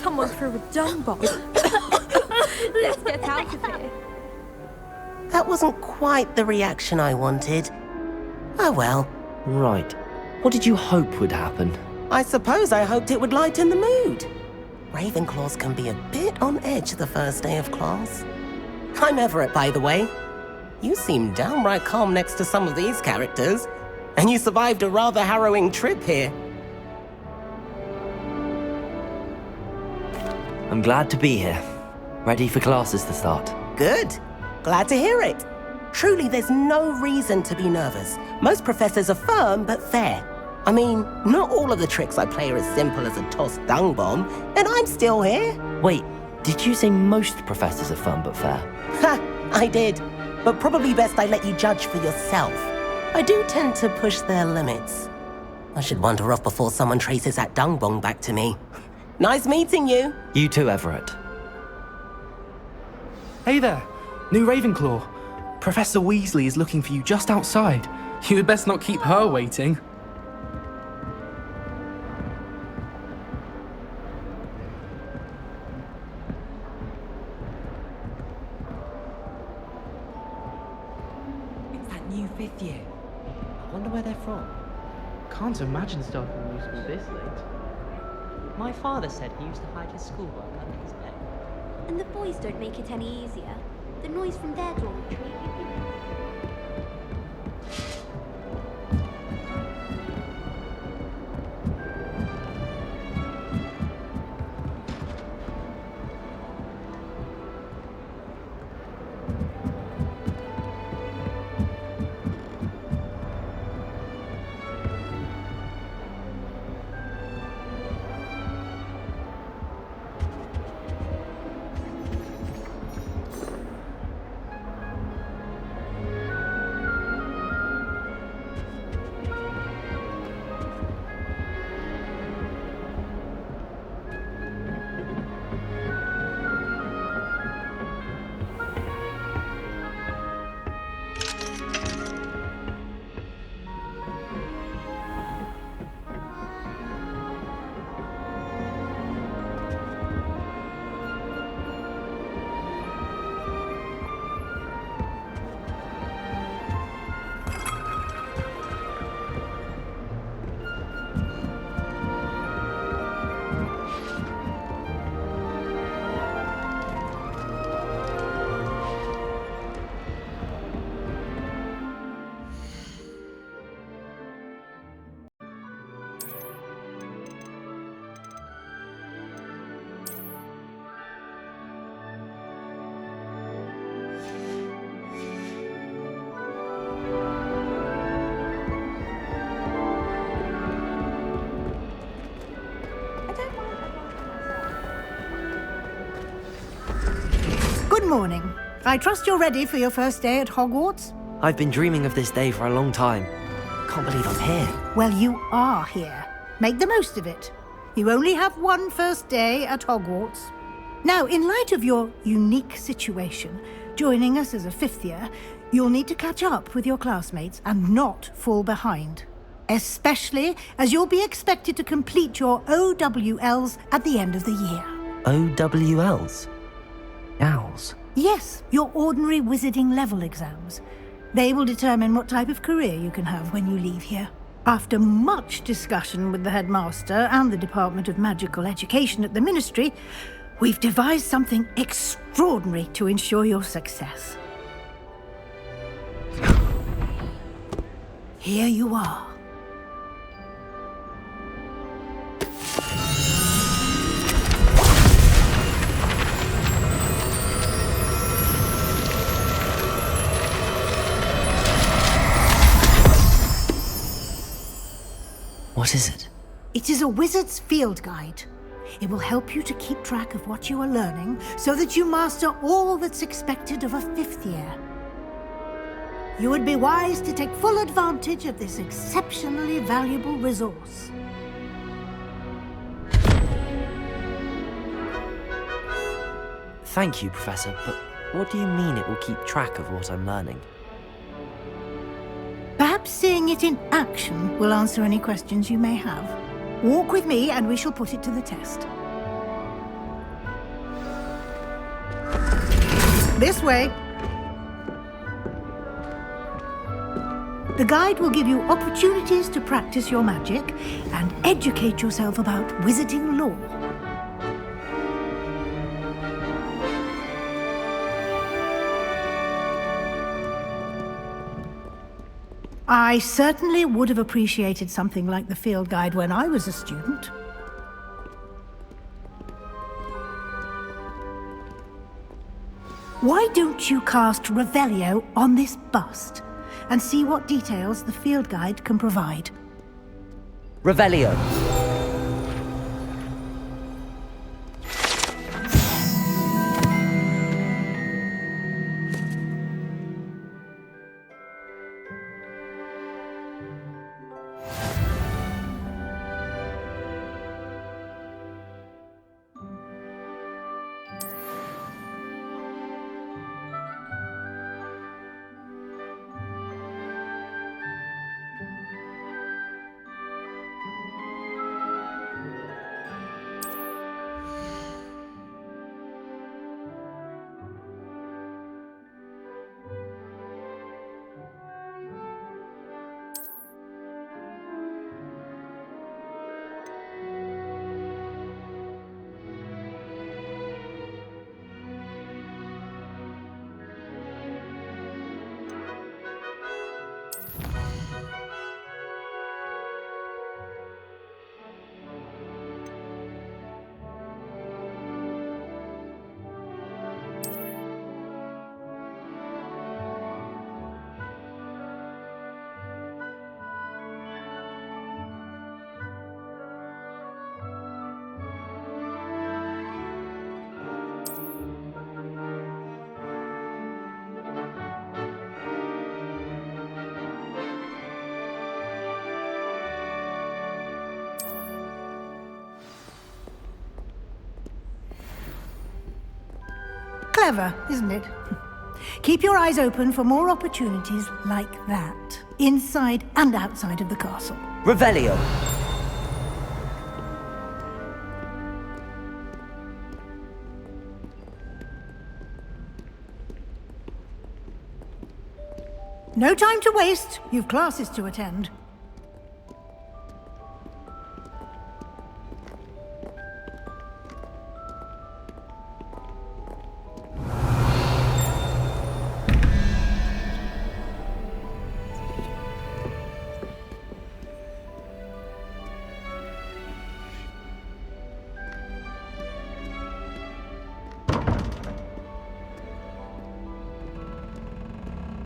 Someone threw a dung bomb. Let's get out of here. That wasn't quite the reaction I wanted. Oh well. Right. What did you hope would happen? I suppose I hoped it would lighten the mood. Ravenclaws can be a bit on edge the first day of class. I'm Everett, by the way. You seem downright calm next to some of these characters. And you survived a rather harrowing trip here. I'm I'm glad to be here. Ready for classes to start. Good. Glad to hear it. Truly, there's no reason to be nervous. Most professors are firm but fair. I mean, not all of the tricks I play are as simple as a tossed dung bomb, and I'm still here. Wait, did you say most professors are fun but fair? Ha, I did. But probably best I let you judge for yourself. I do tend to push their limits. I should wander off before someone traces that dung bomb back to me. Nice meeting you. You too, Everett. Hey there, new Ravenclaw. Professor Weasley is looking for you just outside. You had best not keep her waiting. It's that new 5th year. I wonder where they're from. Can't imagine starting a new school this late. My father said he used to hide his schoolwork under his bed. And the boys don't make it any easier. The noise from their dormitory. Good morning. I trust you're ready for your first day at Hogwarts? I've been dreaming of this day for a long time. Can't believe I'm here. Well, you are here. Make the most of it. You only have one first day at Hogwarts. Now, in light of your unique situation, joining us as a 5th year, you'll need to catch up with your classmates and not fall behind. Especially as you'll be expected to complete your OWLs at the end of the year. OWLs? Owls? Yes, your ordinary wizarding level exams. They will determine what type of career you can have when you leave here. After much discussion with the headmaster and the Department of Magical Education at the Ministry, we've devised something extraordinary to ensure your success. Here you are. What is it? It is a wizard's field guide. It will help you to keep track of what you are learning so that you master all that's expected of a 5th year. You would be wise to take full advantage of this exceptionally valuable resource. Thank you, Professor, but what do you mean it will keep track of what I'm learning? Perhaps seeing it in action will answer any questions you may have. Walk with me and we shall put it to the test. This way. The guide will give you opportunities to practice your magic and educate yourself about wizarding lore. I certainly would have appreciated something like the field guide when I was a student. Why don't you cast Revelio on this bust and see what details the field guide can provide? Revelio. Clever, isn't it? Keep your eyes open for more opportunities like that, inside and outside of the castle. Revelio. No time to waste. You've classes to attend.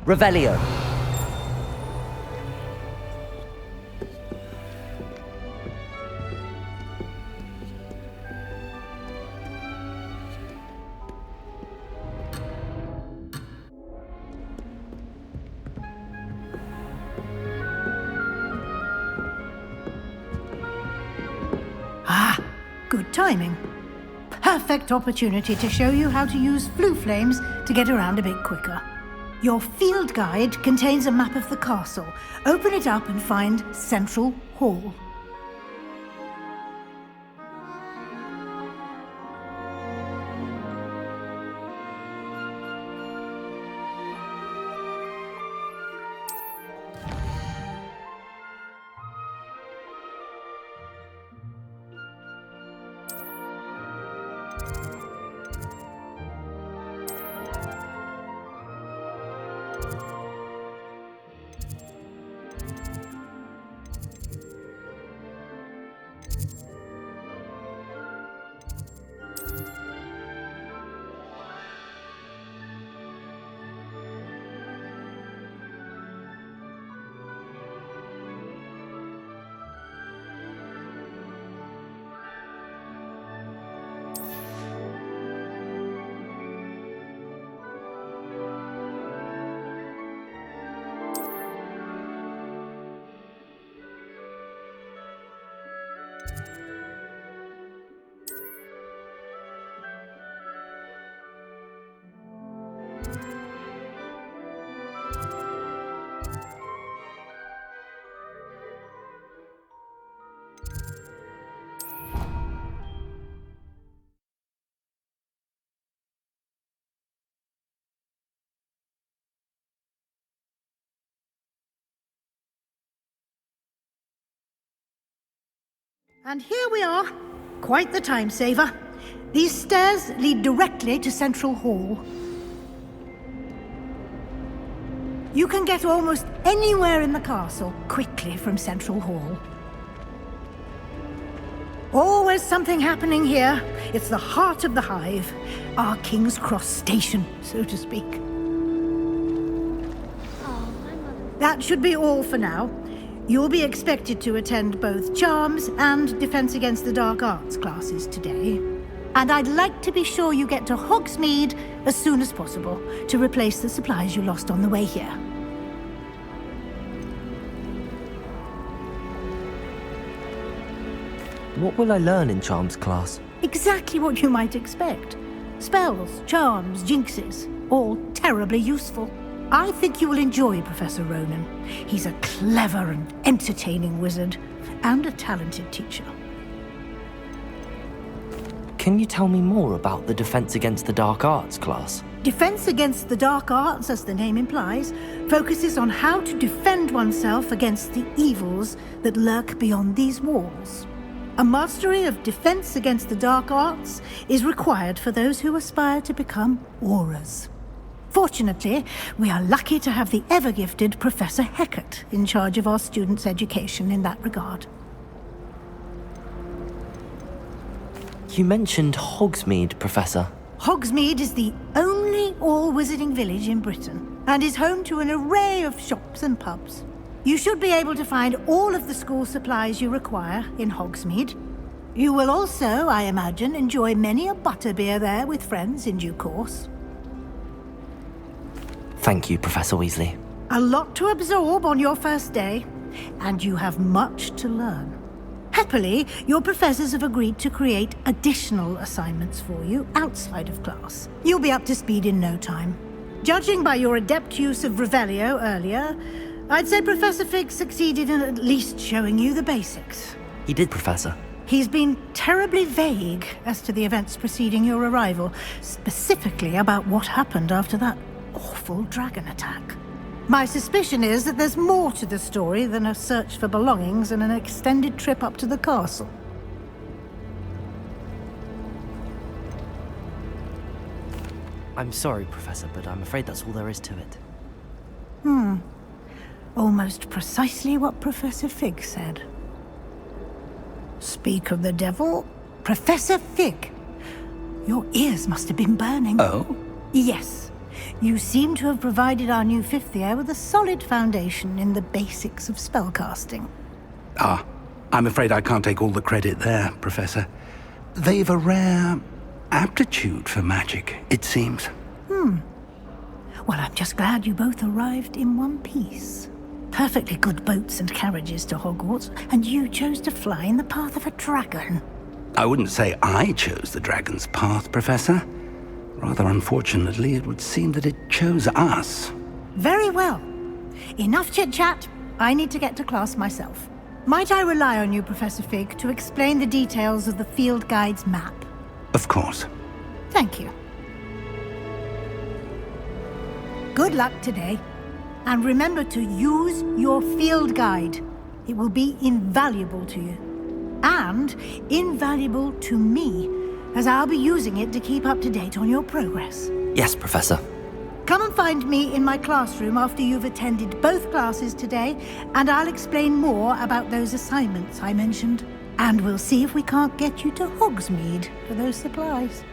Revelio. Ah, good timing. Perfect opportunity to show you how to use flue flames to get around a bit quicker. Your field guide contains a map of the castle. Open it up and find Central Hall. And here we are. Quite the time saver. These stairs lead directly to Central Hall. You can get almost anywhere in the castle quickly from Central Hall. Always always something happening here. It's the heart of the hive. Our King's Cross station, so to speak. That should be all for now. You'll be expected to attend both Charms and Defense Against the Dark Arts classes today. And I'd like to be sure you get to Hogsmeade as soon as possible to replace the supplies you lost on the way here. What will I learn in Charms class? Exactly what you might expect. Spells, charms, jinxes, all terribly useful. I think you will enjoy Professor Ronan. He's a clever and entertaining wizard, and a talented teacher. Can you tell me more about the Defense Against the Dark Arts class? Defense Against the Dark Arts, as the name implies, focuses on how to defend oneself against the evils that lurk beyond these walls. A mastery of Defense Against the Dark Arts is required for those who aspire to become auras. Fortunately, we are lucky to have the ever-gifted Professor Hecat in charge of our students' education in that regard. You mentioned Hogsmeade, Professor. Hogsmeade is the only all-wizarding village in Britain, and is home to an array of shops and pubs. You should be able to find all of the school supplies you require in Hogsmeade. You will also, I imagine, enjoy many a butterbeer there with friends in due course. Thank you, Professor Weasley. A lot to absorb on your first day, and you have much to learn. Happily, your professors have agreed to create additional assignments for you outside of class. You'll be up to speed in no time. Judging by your adept use of Revelio earlier, I'd say Professor Fig succeeded in at least showing you the basics. He did, Professor. He's been terribly vague as to the events preceding your arrival, specifically about what happened after that awful dragon attack. My suspicion is that there's more to the story than a search for belongings and an extended trip up to the castle. I'm sorry, Professor, but I'm afraid that's all there is to it. Almost precisely what Professor Fig said. Speak of the devil, Professor Fig. Your ears must have been burning. Oh? Yes. You seem to have provided our new fifth year with a solid foundation in the basics of spellcasting. Ah, I'm afraid I can't take all the credit there, Professor. They've a rare aptitude for magic, it seems. Well, I'm just glad you both arrived in one piece. Perfectly good boats and carriages to Hogwarts, and you chose to fly in the path of a dragon. I wouldn't say I chose the dragon's path, Professor. Rather unfortunately, it would seem that it chose us. Very well. Enough chit-chat. I need to get to class myself. Might I rely on you, Professor Fig, to explain the details of the field guide's map? Of course. Thank you. Good luck today. And remember to use your field guide. It will be invaluable to you. And invaluable to me, as I'll be using it to keep up to date on your progress. Yes, Professor. Come and find me in my classroom after you've attended both classes today, and I'll explain more about those assignments I mentioned. And we'll see if we can't get you to Hogsmeade for those supplies.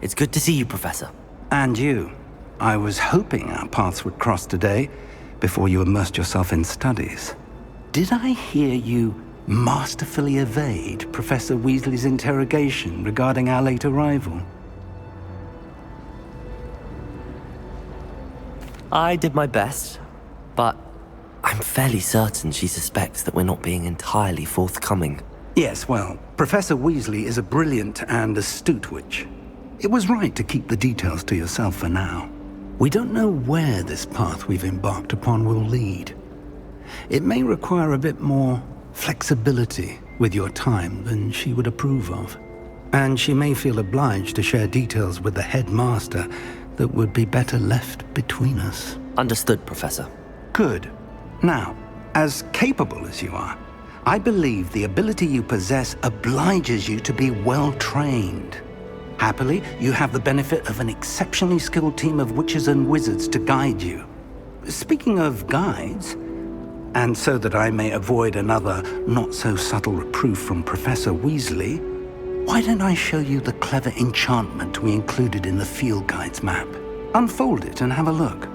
It's good to see you, Professor. And you. I was hoping our paths would cross today, before you immersed yourself in studies. Did I hear you masterfully evade Professor Weasley's interrogation regarding our late arrival? I did my best, but I'm fairly certain she suspects that we're not being entirely forthcoming. Yes, well, Professor Weasley is a brilliant and astute witch. It was right to keep the details to yourself for now. We don't know where this path we've embarked upon will lead. It may require a bit more flexibility with your time than she would approve of. And she may feel obliged to share details with the headmaster that would be better left between us. Understood, Professor. Good. Now, as capable as you are, I believe the ability you possess obliges you to be well trained. Happily, you have the benefit of an exceptionally skilled team of witches and wizards to guide you. Speaking of guides, and so that I may avoid another not-so-subtle reproof from Professor Weasley, why don't I show you the clever enchantment we included in the field guide's map? Unfold it and have a look.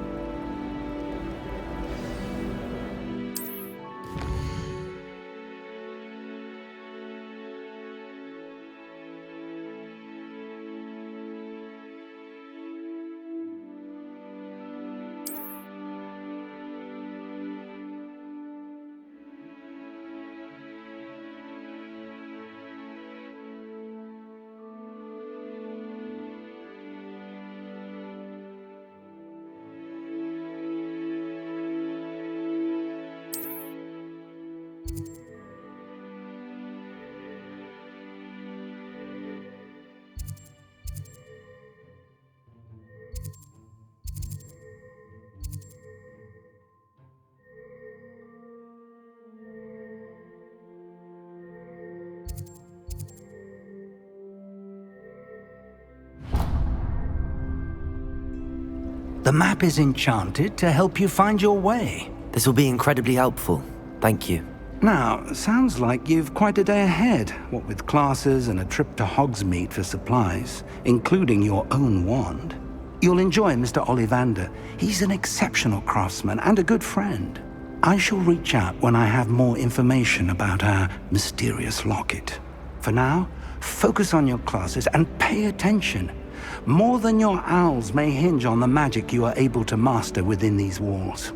The map is enchanted to help you find your way. This will be incredibly helpful. Thank you. Now, sounds like you've quite a day ahead, what with classes and a trip to Hogsmeade for supplies, including your own wand. You'll enjoy Mr. Ollivander. He's an exceptional craftsman and a good friend. I shall reach out when I have more information about our mysterious locket. For now, focus on your classes and pay attention. More than your owls may hinge on the magic you are able to master within these walls.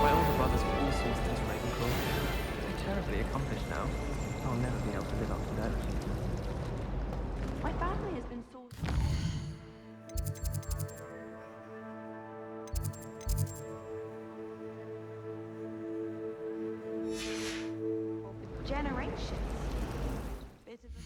My older brothers were all sourced into Ravenclaw. They're terribly accomplished now. I'll never be able to live up to that. My family has been sourced. Generations. Bit of a...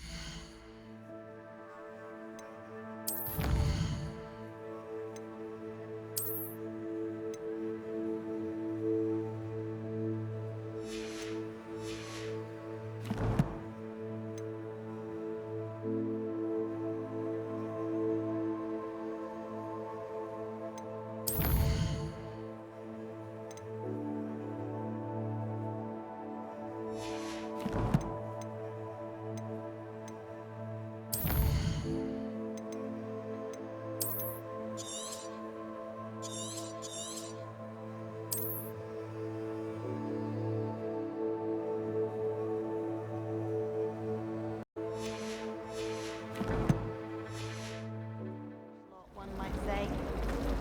One might say.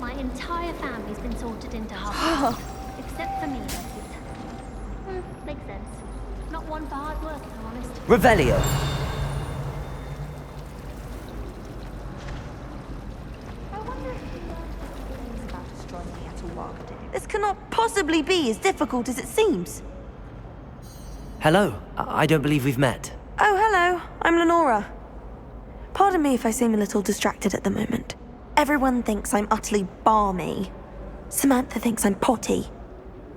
My entire family's been sorted into Hogwarts. Except for me, that is. Makes sense. Not one for hard work, if I'm honest. Revelio. I wonder if you know things about astronomy at all. This cannot possibly be as difficult as it seems. Hello. I don't believe we've met. Oh, hello. I'm Lenora. Pardon me if I seem a little distracted at the moment. Everyone thinks I'm utterly balmy. Samantha thinks I'm potty.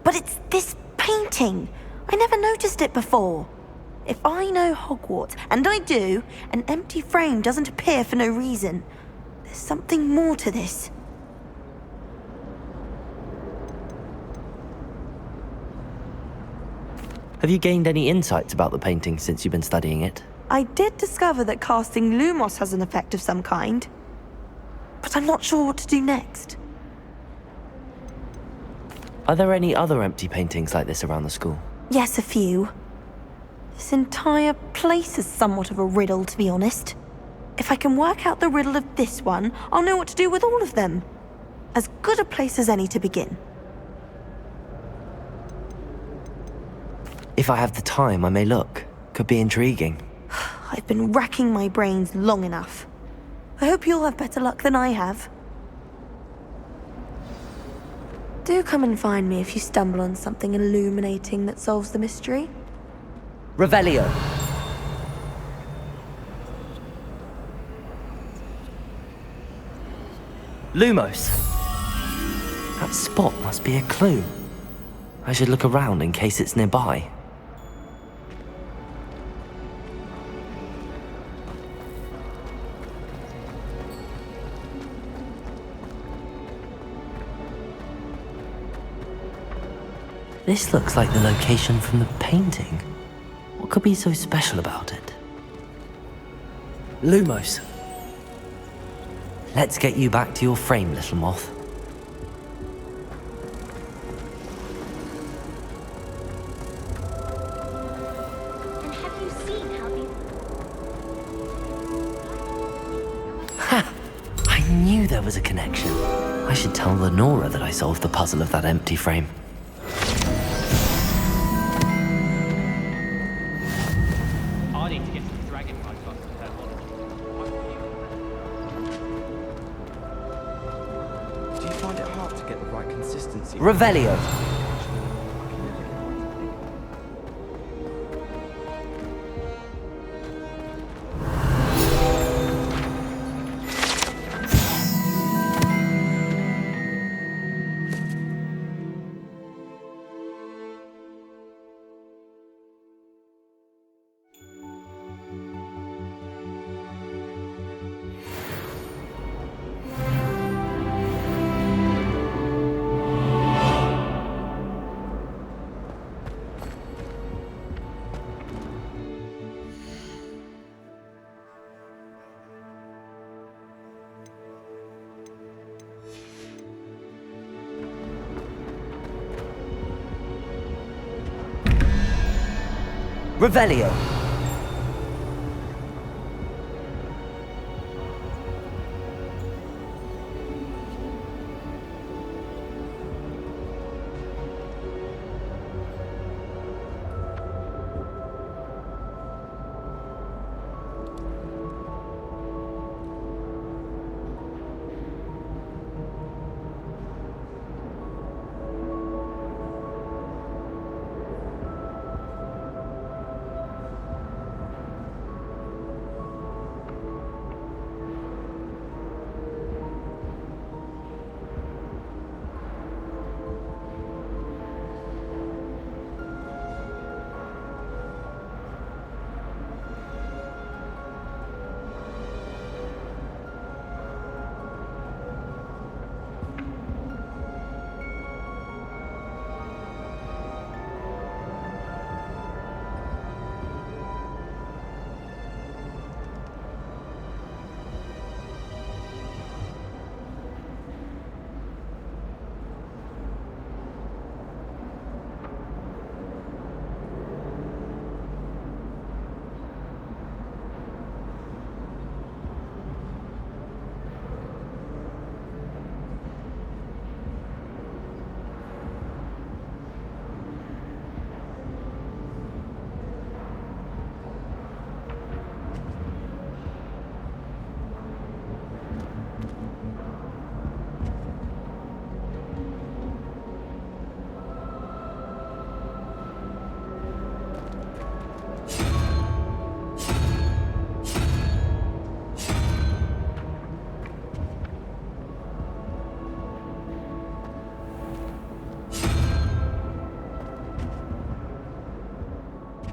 But it's this painting. I never noticed it before. If I know Hogwarts, and I do, an empty frame doesn't appear for no reason. There's something more to this. Have you gained any insights about the painting since you've been studying it? I did discover that casting Lumos has an effect of some kind, but I'm not sure what to do next. Are there any other empty paintings like this around the school? Yes, a few. This entire place is somewhat of a riddle, to be honest. If I can work out the riddle of this one, I'll know what to do with all of them. As good a place as any to begin. If I have the time, I may look. Could be intriguing. I've been racking my brains long enough. I hope you'll have better luck than I have. Do come and find me if you stumble on something illuminating that solves the mystery. Revelio. Lumos. That spot must be a clue. I should look around in case it's nearby. This looks like the location from the painting. What could be so special about it? Lumos. Let's get you back to your frame, little moth. And have you seen how these... Ha! I knew there was a connection. I should tell Lenora that I solved the puzzle of that empty frame. I need to get some dragonfly clusters to her knowledge. Do you find it hard to get the right consistency? Revelio. Revelio.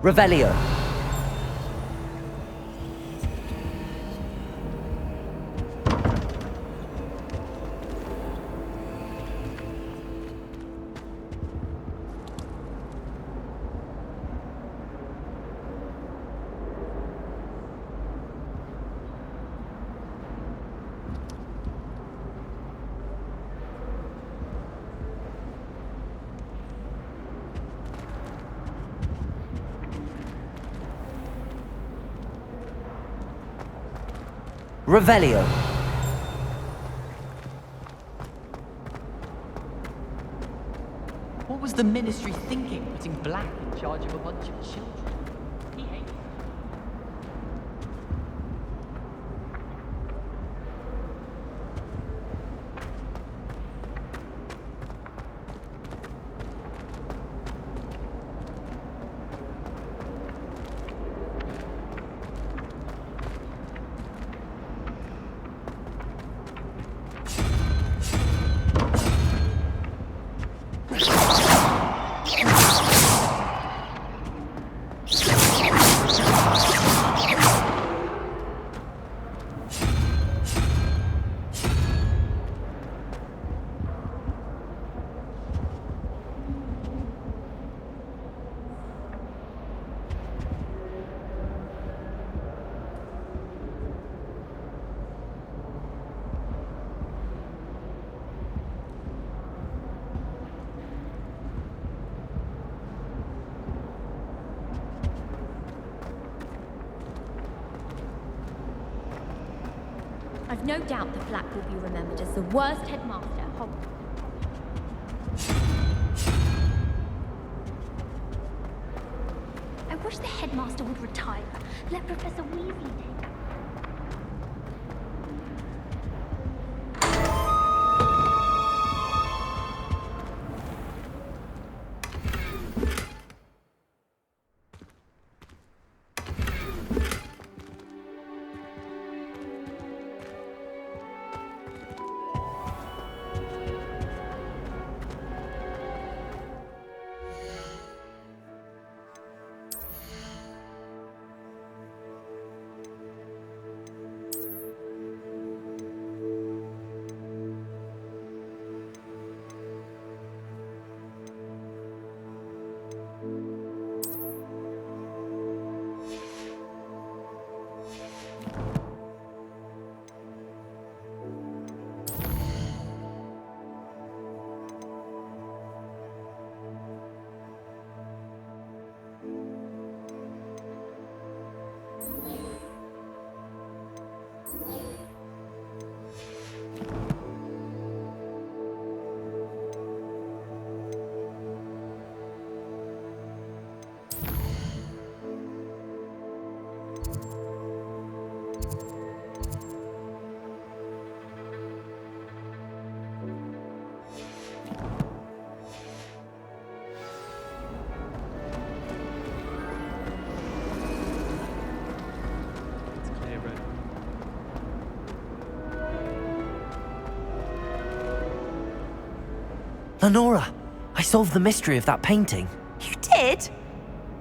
Revelio. Revelio. What was the Ministry thinking, putting Black in charge of a bunch of children? He hates I've no doubt that Black will be remembered as the worst headmaster at Hogwarts. I wish the headmaster would retire. Let Professor Weasley take over. Lenora, I solved the mystery of that painting. You did?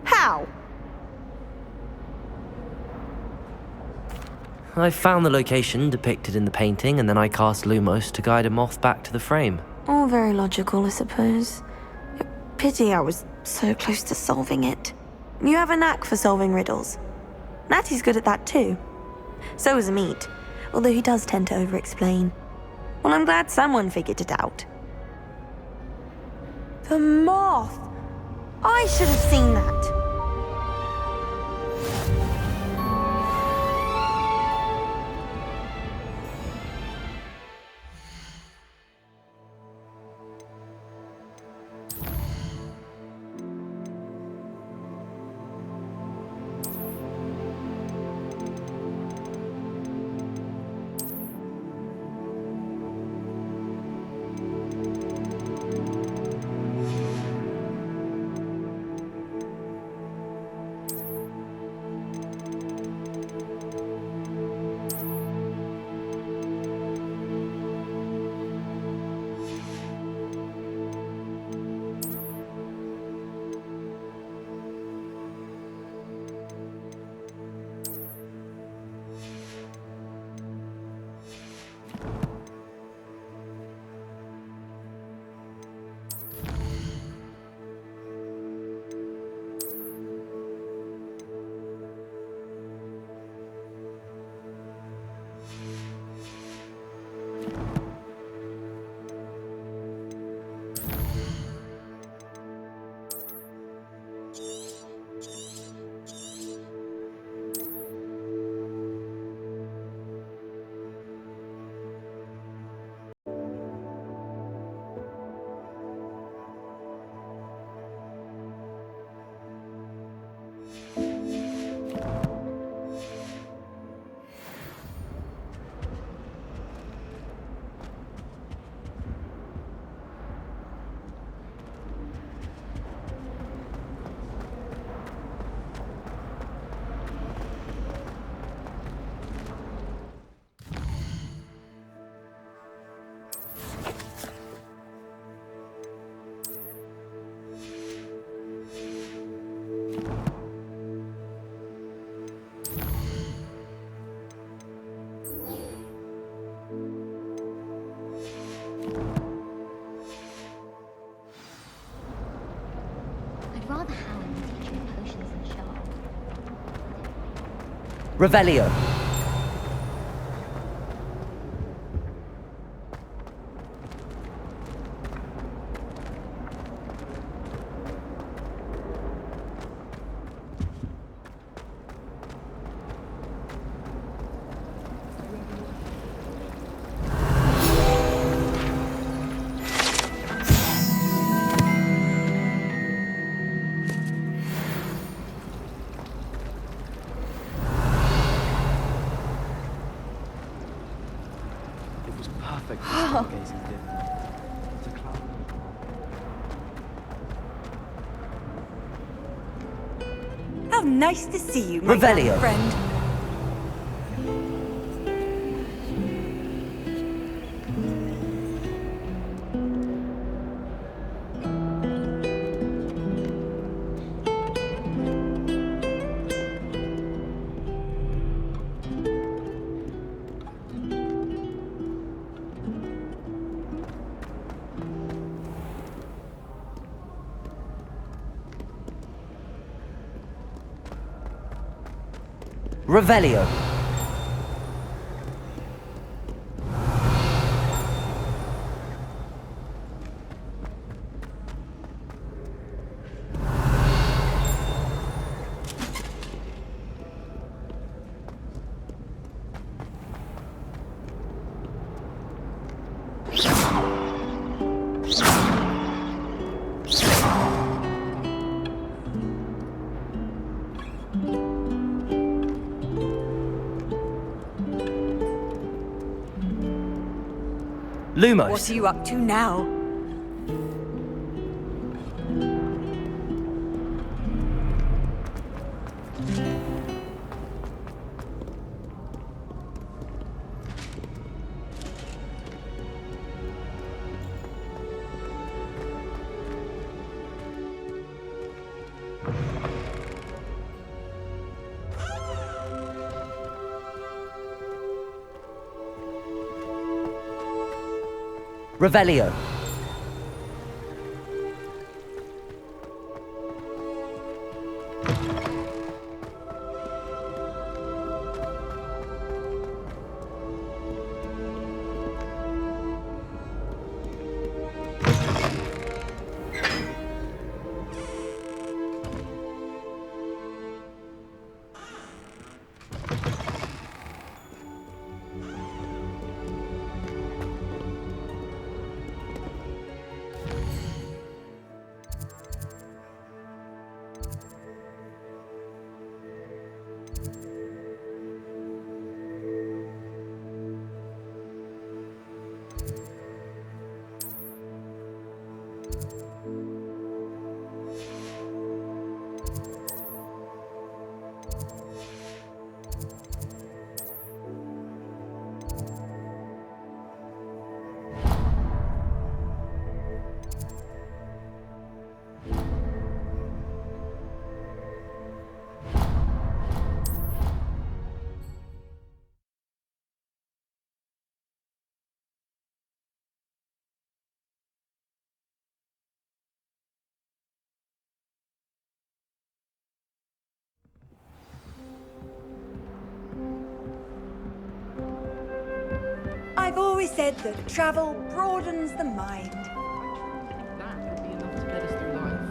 How? I found the location depicted in the painting, and then I cast Lumos to guide a moth back to the frame. All very logical, I suppose. Pity I was so close to solving it. You have a knack for solving riddles. Natty's good at that too. So is Amit, although he does tend to over-explain. Well, I'm glad someone figured it out. The moth! I should have seen that. Revelio. Perfect. Stargazers did. It's a cloud. How nice to see you, my Revelio. young friend. Revelio. Lumos. What are you up to now? Revelio. I've always said that travel broadens the mind. That would be enough to get us through life.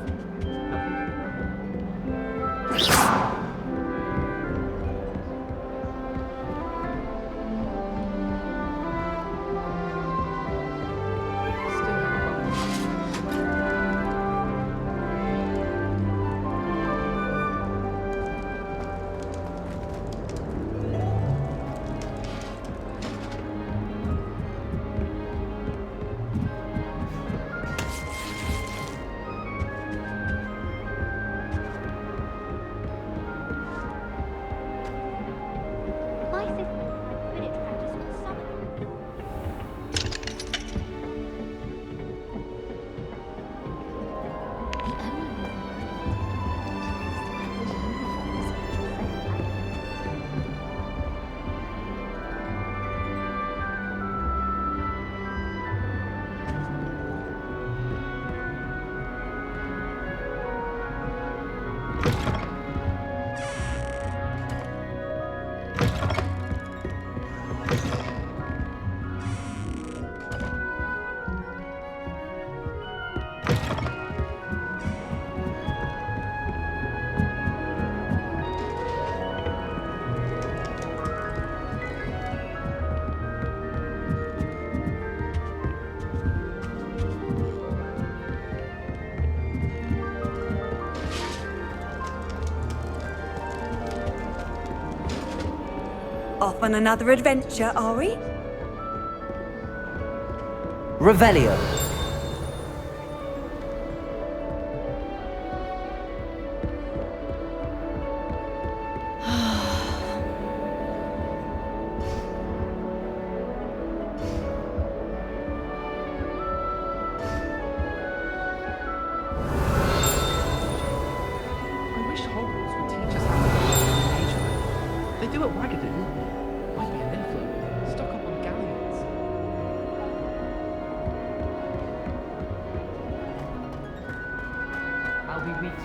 Off on another adventure, are we? Revelio. I wish Hogwarts would teach us how to navigate nature. They do at Wagadu. Might be an influence. Stock up on galleons. I'll be weak.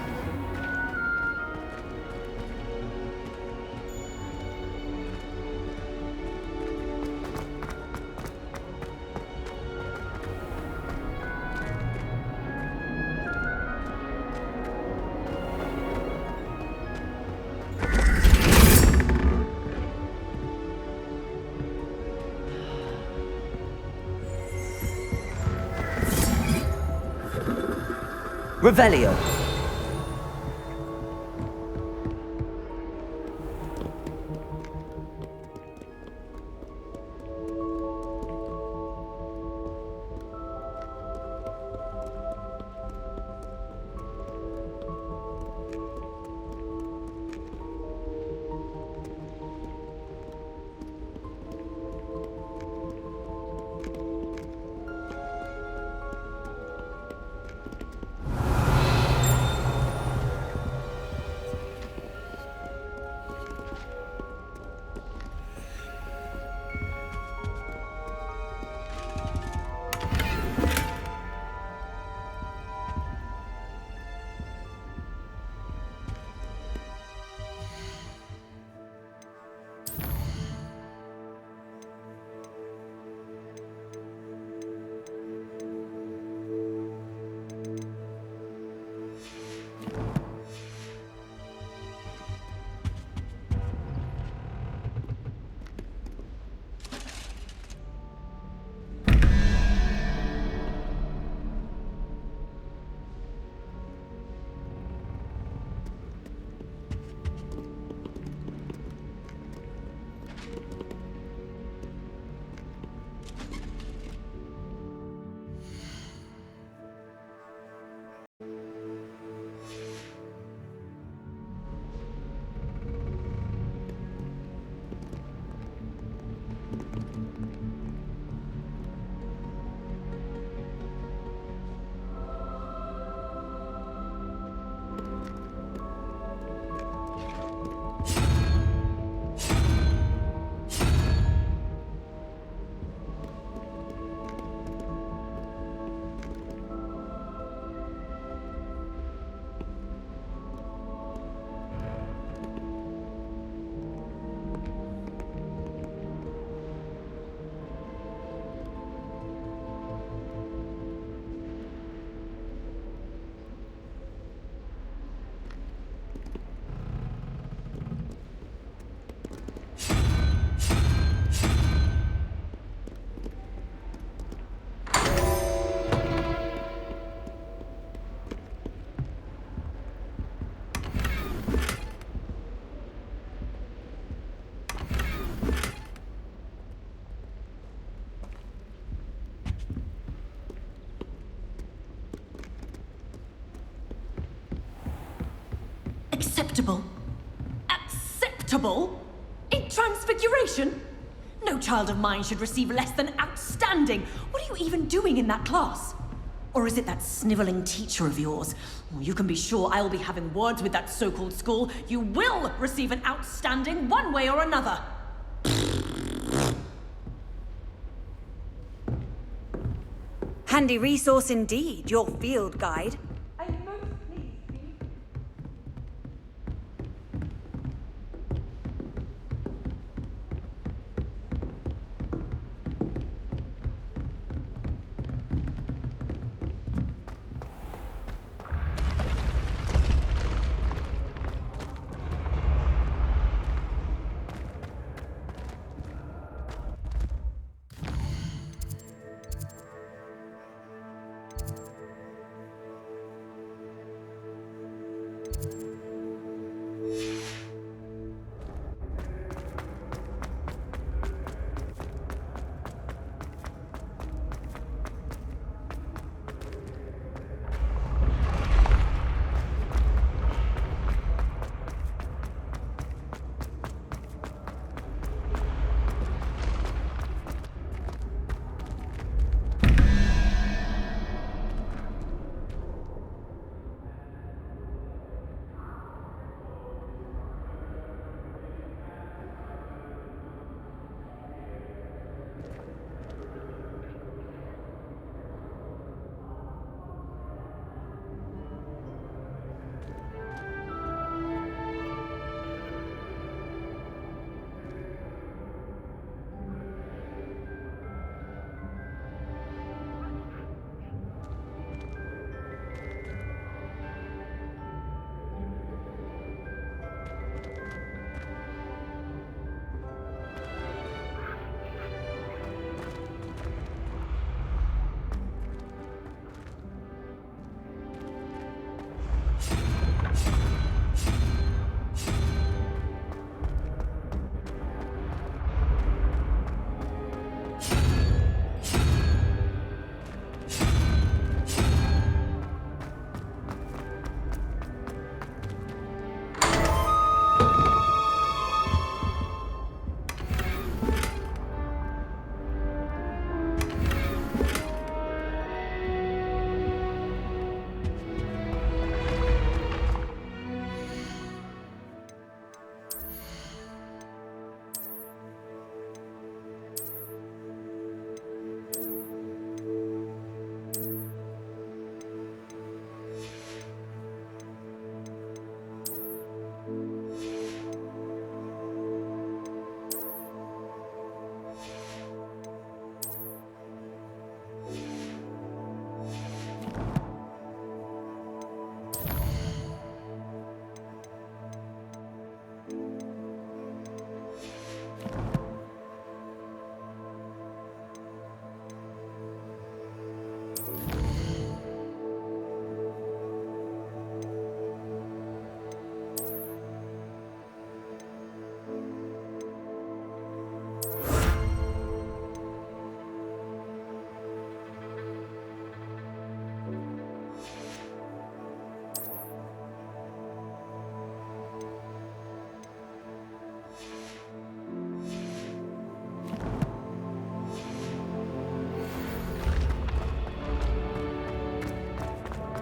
Revelio. Acceptable? Acceptable? In Transfiguration? No child of mine should receive less than outstanding. What are you even doing in that class? Or is it that sniveling teacher of yours? Well, you can be sure I will be having words with that so-called school. You will receive an outstanding one way or another. Handy resource indeed, your field guide.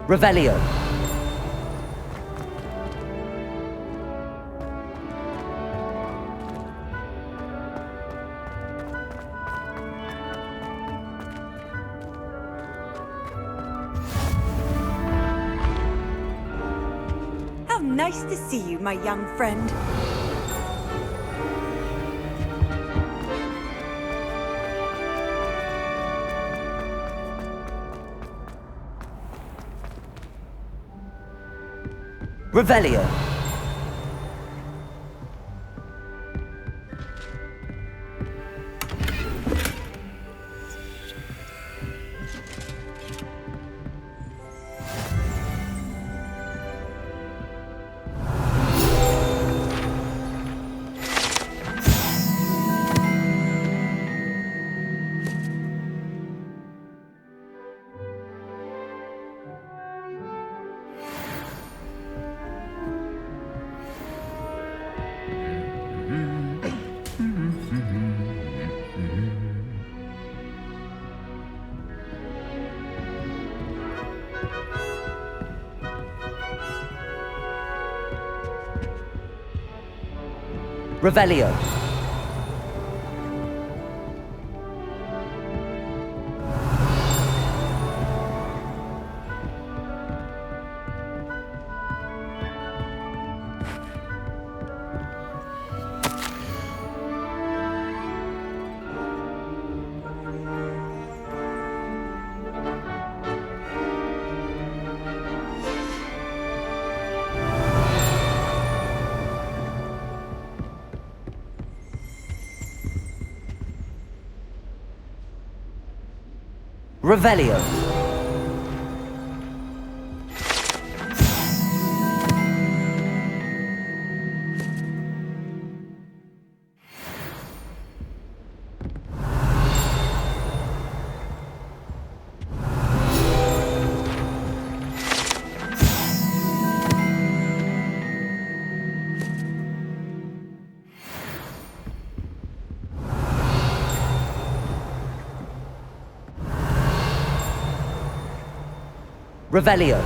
Revelio. How nice to see you, my young friend. Revelio. Revelio. Revelio. Revelio.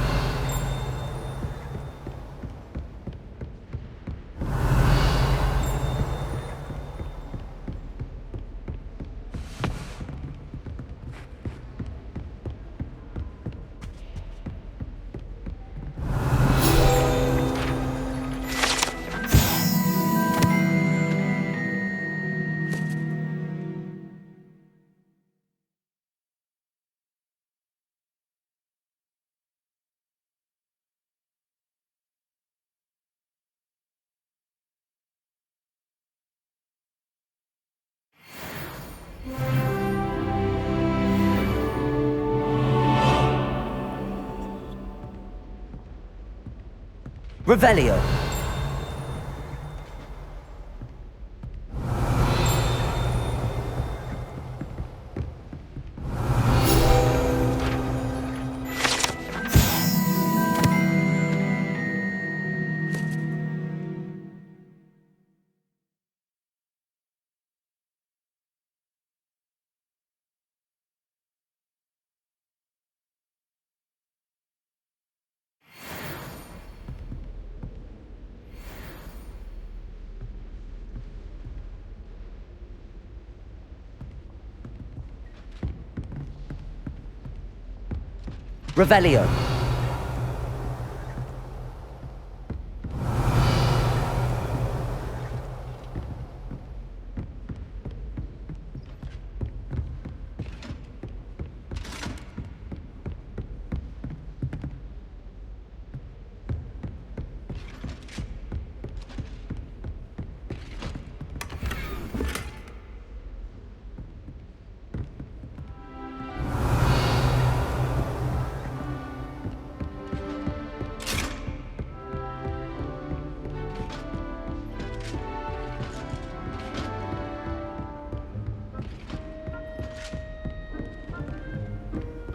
Revelio. Revelio.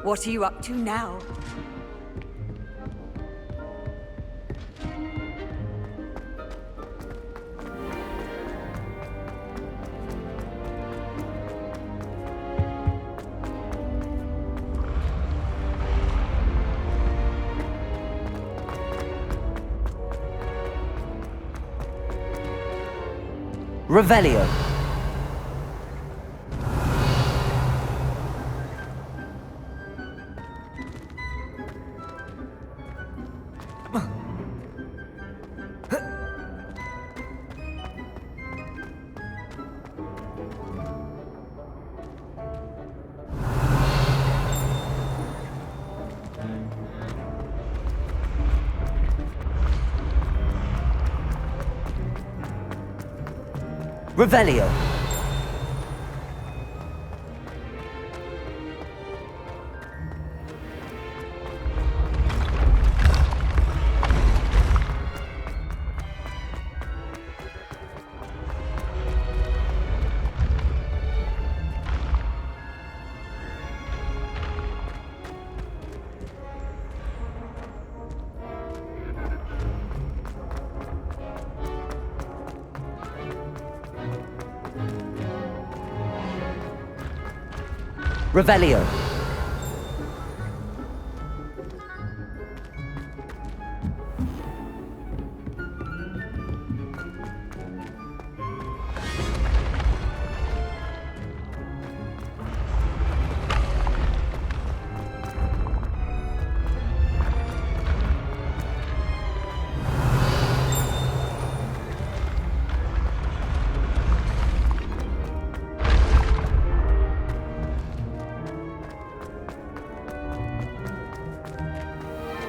What are you up to now? Revelio. Revelio. Revelio.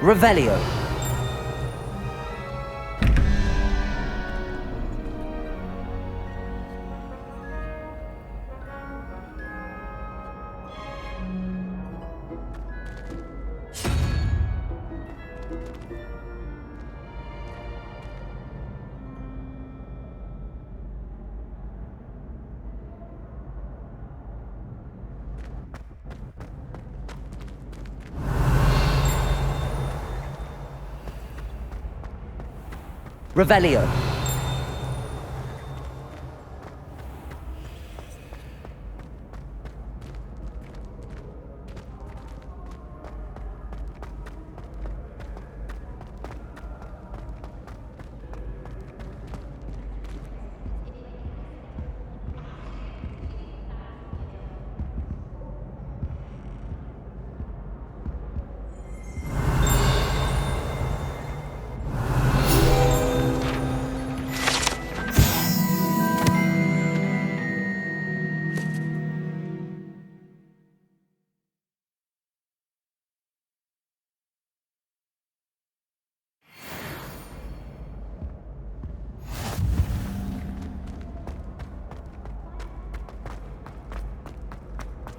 Revelio. Revelio.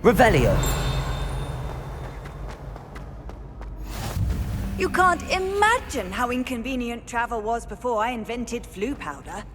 Revelio. You can't imagine how inconvenient travel was before I invented flu powder.